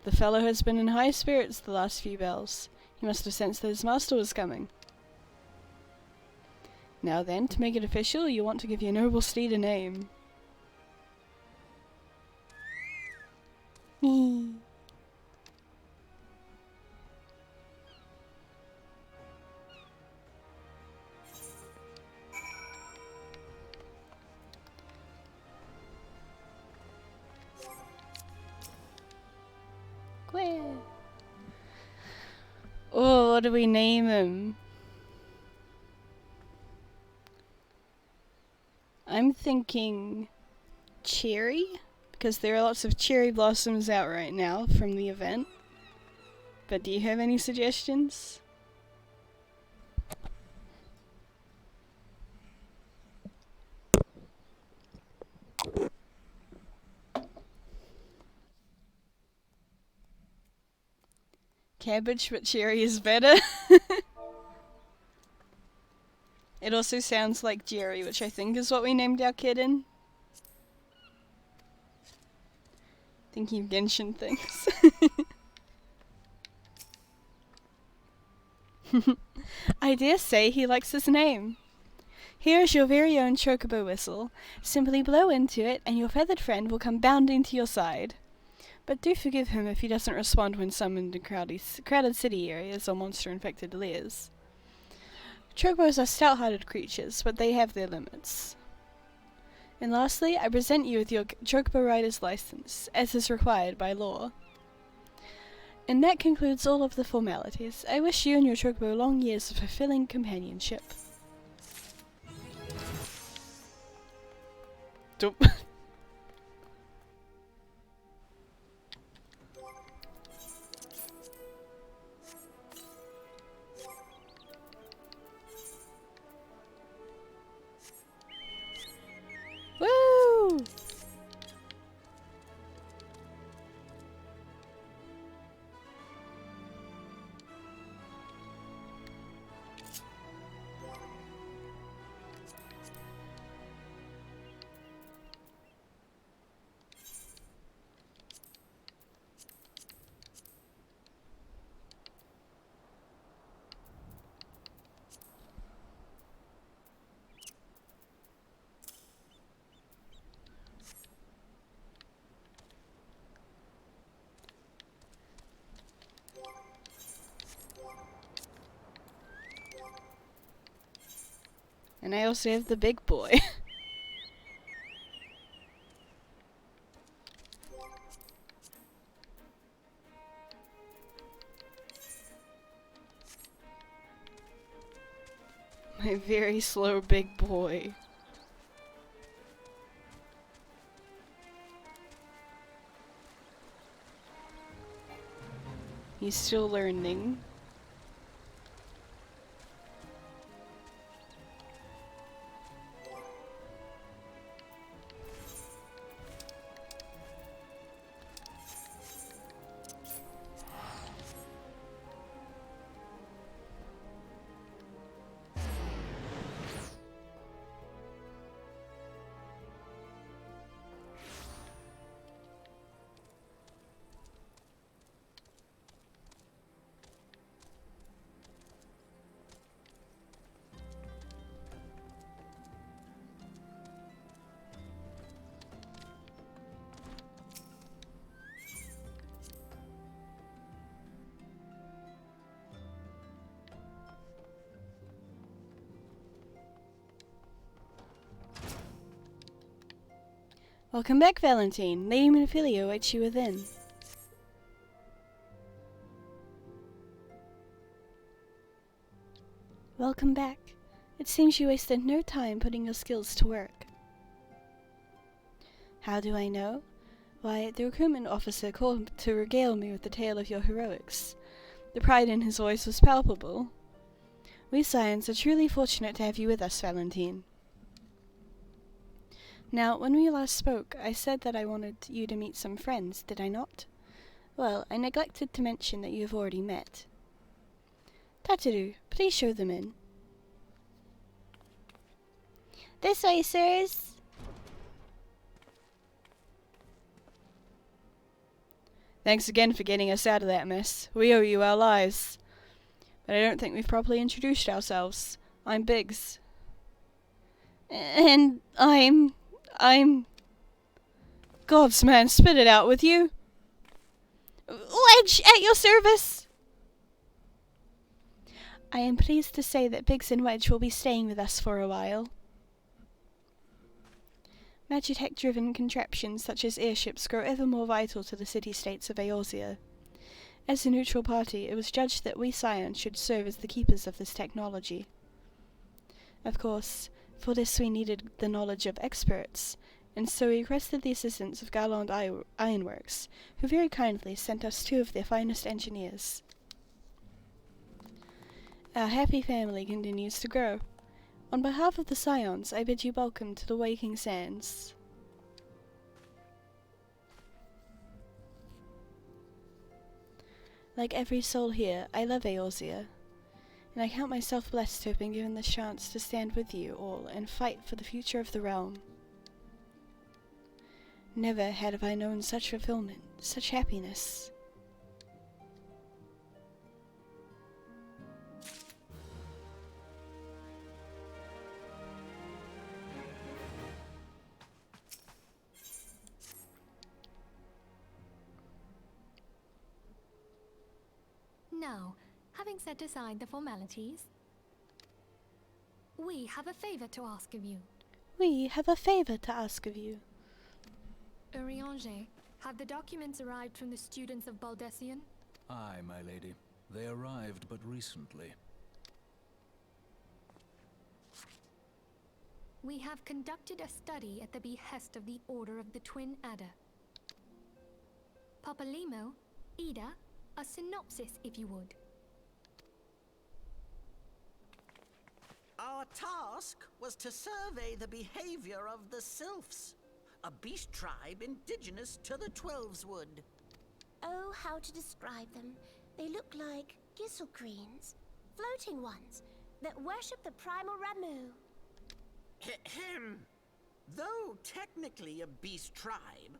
The fellow has been in high spirits the last few bells. He must have sensed that his master was coming. Now then, to make it official, you want to give your noble steed a name. Oh, what do we name him? I'm thinking cherry, because there are lots of cherry blossoms out right now from the event. But do you have any suggestions? Cabbage, but cherry is better. It also sounds like Jerry, which I think is what we named our kid in. Thinking of Genshin things. I dare say he likes his name. Here is your very own chocobo whistle. Simply blow into it and your feathered friend will come bounding to your side. But do forgive him if he doesn't respond when summoned in crowded city areas or monster-infected lairs. Chocobos are stout-hearted creatures, but they have their limits. And lastly, I present you with your chocobo rider's license, as is required by law. And that concludes all of the formalities. I wish you and your chocobo long years of fulfilling companionship. Dope. Woo! And I also have the big boy. My very slow big boy. He's still learning. Welcome back, Valentine. Lady Monophilia awaits you within. Welcome back. It seems you wasted no time putting your skills to work. How do I know? Why, the recruitment officer called to regale me with the tale of your heroics. The pride in his voice was palpable. We Scions are truly fortunate to have you with us, Valentine. Now, when we last spoke, I said that I wanted you to meet some friends, did I not? Well, I neglected to mention that you have already met. Tataru, please show them in. This way, sirs. Thanks again for getting us out of that mess. We owe you our lives. But I don't think we've properly introduced ourselves. I'm Biggs. And I'm... Gods, man, spit it out with you. Wedge, at your service! I am pleased to say that Biggs and Wedge will be staying with us for a while. Magitech-driven contraptions such as airships grow ever more vital to the city-states of Eorzea. As a neutral party, it was judged that we Scions should serve as the keepers of this technology. Of course, for this we needed the knowledge of experts, and so we requested the assistance of Garland Ironworks, who very kindly sent us 2 of their finest engineers. Our happy family continues to grow. On behalf of the Scions, I bid you welcome to the Waking Sands. Like every soul here, I love Eorzea, and I count myself blessed to have been given this chance to stand with you all and fight for the future of the realm. Never have I known such fulfillment, such happiness. Now, having set aside the formalities, we have a favor to ask of you. We have a favor to ask of you. Urianger, have the documents arrived from the students of Baldessian? Aye, my lady. They arrived but recently. We have conducted a study at the behest of the Order of the Twin Adder. Papalimo, Ida, a synopsis if you would. Our task was to survey the behavior of the Sylphs, a beast tribe indigenous to the Twelveswood. Oh, how to describe them. They look like Gisselcreens, floating ones, that worship the primal Ramu. Ahem. Though technically a beast tribe,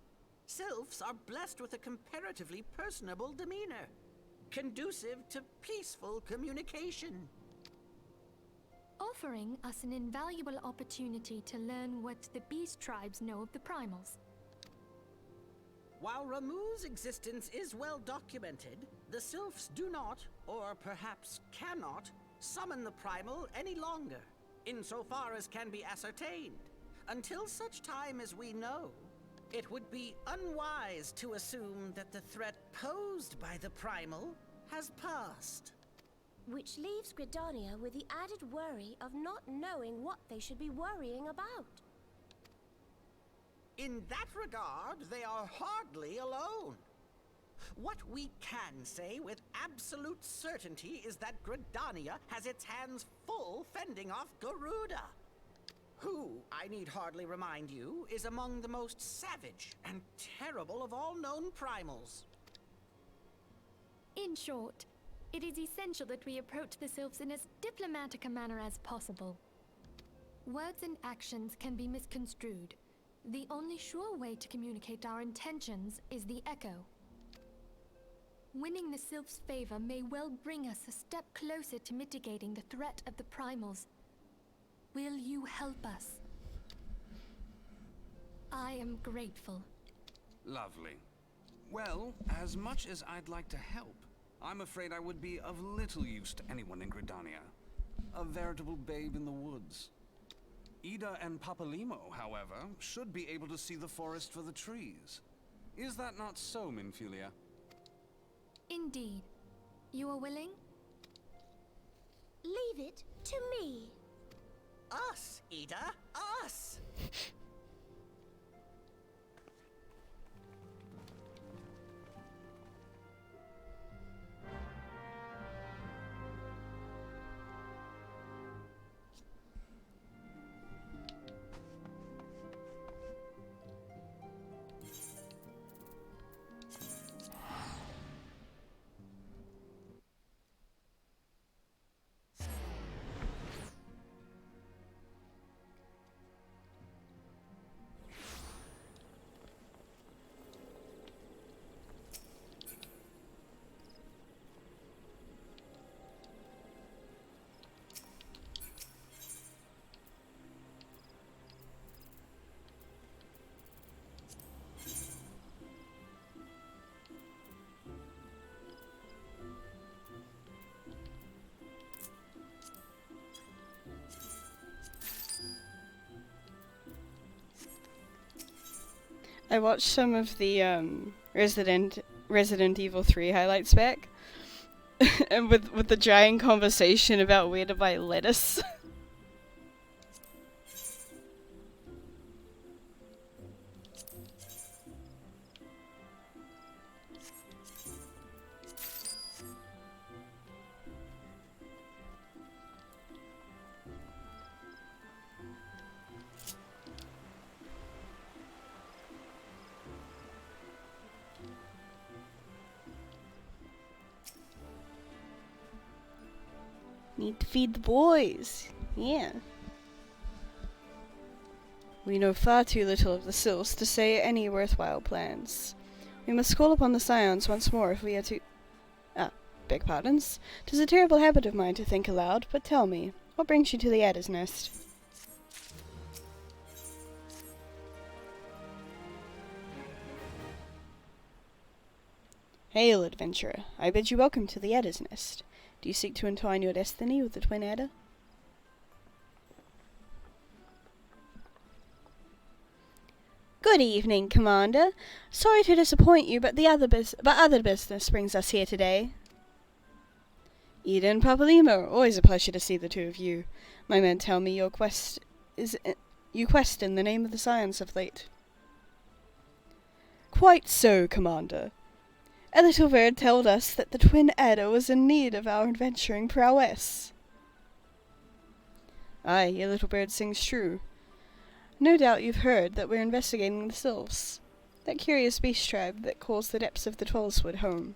Sylphs are blessed with a comparatively personable demeanor, conducive to peaceful communication. Offering us an invaluable opportunity to learn what the beast tribes know of the primals. While Ramu's existence is well documented, the Sylphs do not, or perhaps cannot, summon the primal any longer, insofar as can be ascertained. Until such time as we know, it would be unwise to assume that the threat posed by the primal has passed. Which leaves Gridania with the added worry of not knowing what they should be worrying about. In that regard, they are hardly alone. What we can say with absolute certainty is that Gridania has its hands full fending off Garuda, who, I need hardly remind you, is among the most savage and terrible of all known primals. In short, it is essential that we approach the Sylphs in as diplomatic a manner as possible. Words and actions can be misconstrued. The only sure way to communicate our intentions is the echo. Winning the Sylphs' favor may well bring us a step closer to mitigating the threat of the primals. Will you help us? I am grateful. Lovely. Well, as much as I'd like to help, I'm afraid I would be of little use to anyone in Gridania. A veritable babe in the woods. Ida and Papalimo, however, should be able to see the forest for the trees. Is that not so, Minfilia? Indeed. You are willing? Leave it to me. Us, Ida, us! I watched some of the Resident Evil 3 highlights back, and with the giant conversation about where to buy lettuce. Need to feed the boys. Yeah. We know far too little of the Sylphs to say any worthwhile plans. We must call upon the Scions once more if we are to... beg pardons. 'Tis a terrible habit of mine to think aloud, but tell me, what brings you to the Adder's Nest? Hail, adventurer. I bid you welcome to the Adder's Nest. Do you seek to entwine your destiny with the Twin Adder? Good evening, Commander. Sorry to disappoint you, but other business brings us here today. Ida and Papalimo, always a pleasure to see the two of you. My men tell me you quest in the name of the Scions of late. Quite so, Commander. A little bird told us that the Twin Adder was in need of our adventuring prowess. Aye, your little bird sings true. No doubt you've heard that we're investigating the Sylphs, that curious beast tribe that calls the depths of the Twelvewood home.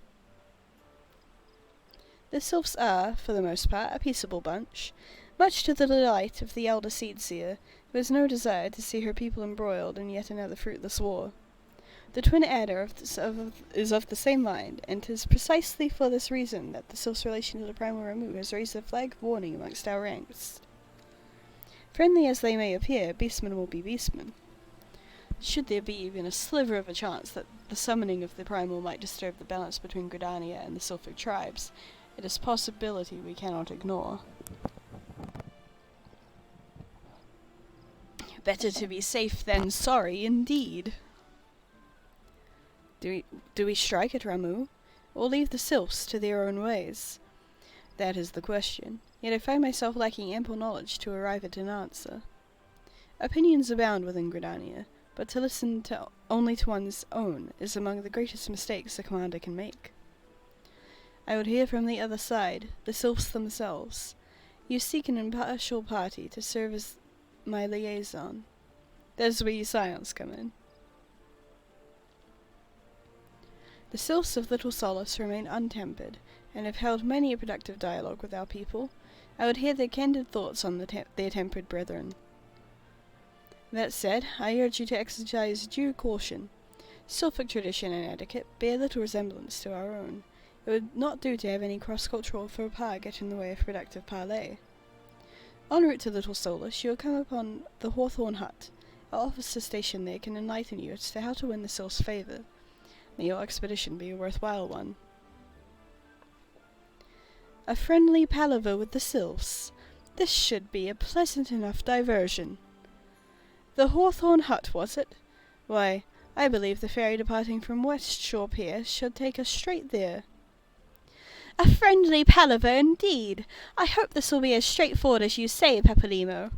The Sylphs are, for the most part, a peaceable bunch, much to the delight of the elder Seedseer, who has no desire to see her people embroiled in yet another fruitless war. The Twin Adder is of the same mind, and 'tis precisely for this reason that the Sylph's relation to the Primal Ramu has raised a flag of warning amongst our ranks. Friendly as they may appear, beastmen will be beastmen. Should there be even a sliver of a chance that the summoning of the Primal might disturb the balance between Gridania and the Sylphic tribes, it is a possibility we cannot ignore. Better to be safe than sorry, indeed. Do we strike at Ramu, or leave the Sylphs to their own ways? That is the question, yet I find myself lacking ample knowledge to arrive at an answer. Opinions abound within Gridania, but to listen only to one's own is among the greatest mistakes a commander can make. I would hear from the other side, the Sylphs themselves. You seek an impartial party to serve as my liaison. That is where you Scions come in. The Sylphs of Little Solace remain untempered, and have held many a productive dialogue with our people. I would hear their candid thoughts on their tempered brethren. That said, I urge you to exercise due caution. Sylphic tradition and etiquette bear little resemblance to our own. It would not do to have any cross-cultural faux pas get in the way of productive parley. En route to Little Solace, you will come upon the Hawthorn Hut. Our officer stationed there can enlighten you as to how to win the Sylph's favour. May your expedition be a worthwhile one. A friendly palaver with the Sylphs. This should be a pleasant enough diversion. The Hawthorn Hut, was it? Why, I believe the ferry departing from West Shore Pier should take us straight there. A friendly palaver indeed. I hope this will be as straightforward as you say, Papalimo.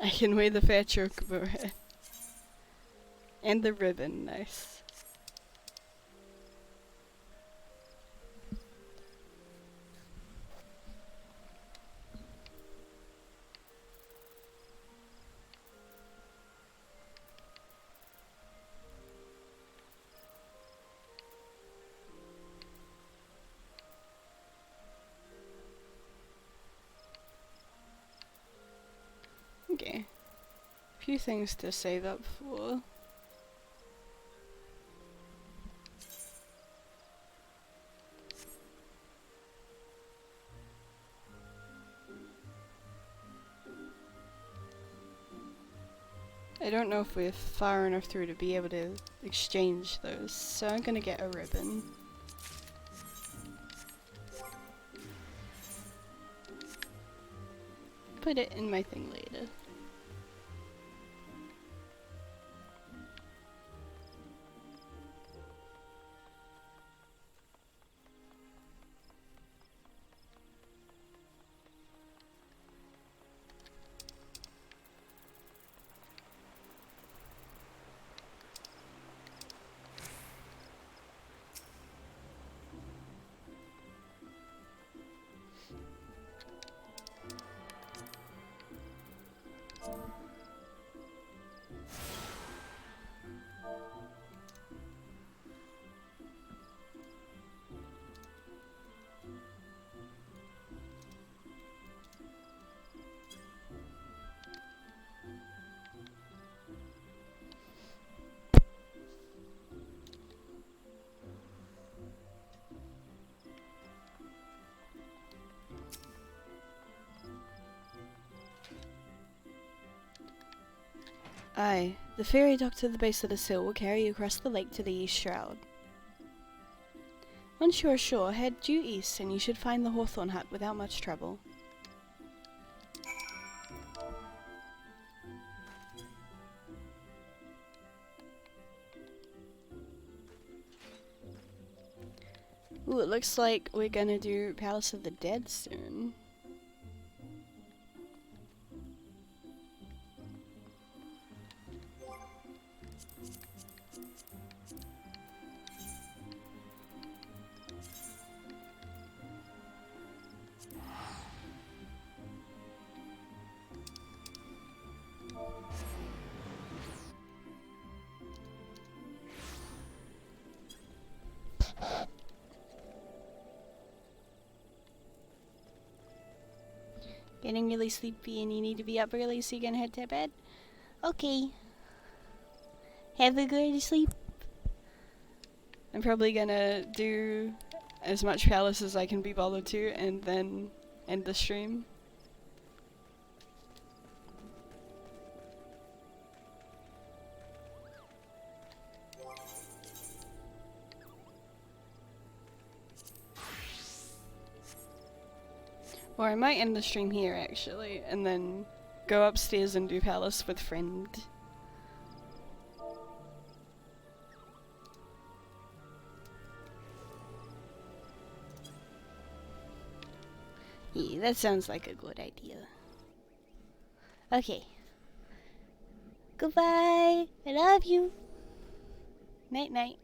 I can wear the fat chocobo hat. And the ribbon, nice. Okay. Few things to save up for. I don't know if we're far enough through to be able to exchange those, so I'm gonna get a ribbon. Put it in my thing later. Aye, the ferry dock to the base of this hill will carry you across the lake to the east shroud. Once you are ashore, head due east and you should find the hawthorn hut without much trouble. Ooh, it looks like we're gonna do Palace of the Dead soon. Getting really sleepy and you need to be up early so you can head to bed? Okay. Have a good sleep. I'm probably gonna do as much Palace as I can be bothered to and then end the stream. Or I might end the stream here actually, and then go upstairs and do Palace with friend. Yeah, that sounds like a good idea. Okay. Goodbye. I love you. Night night.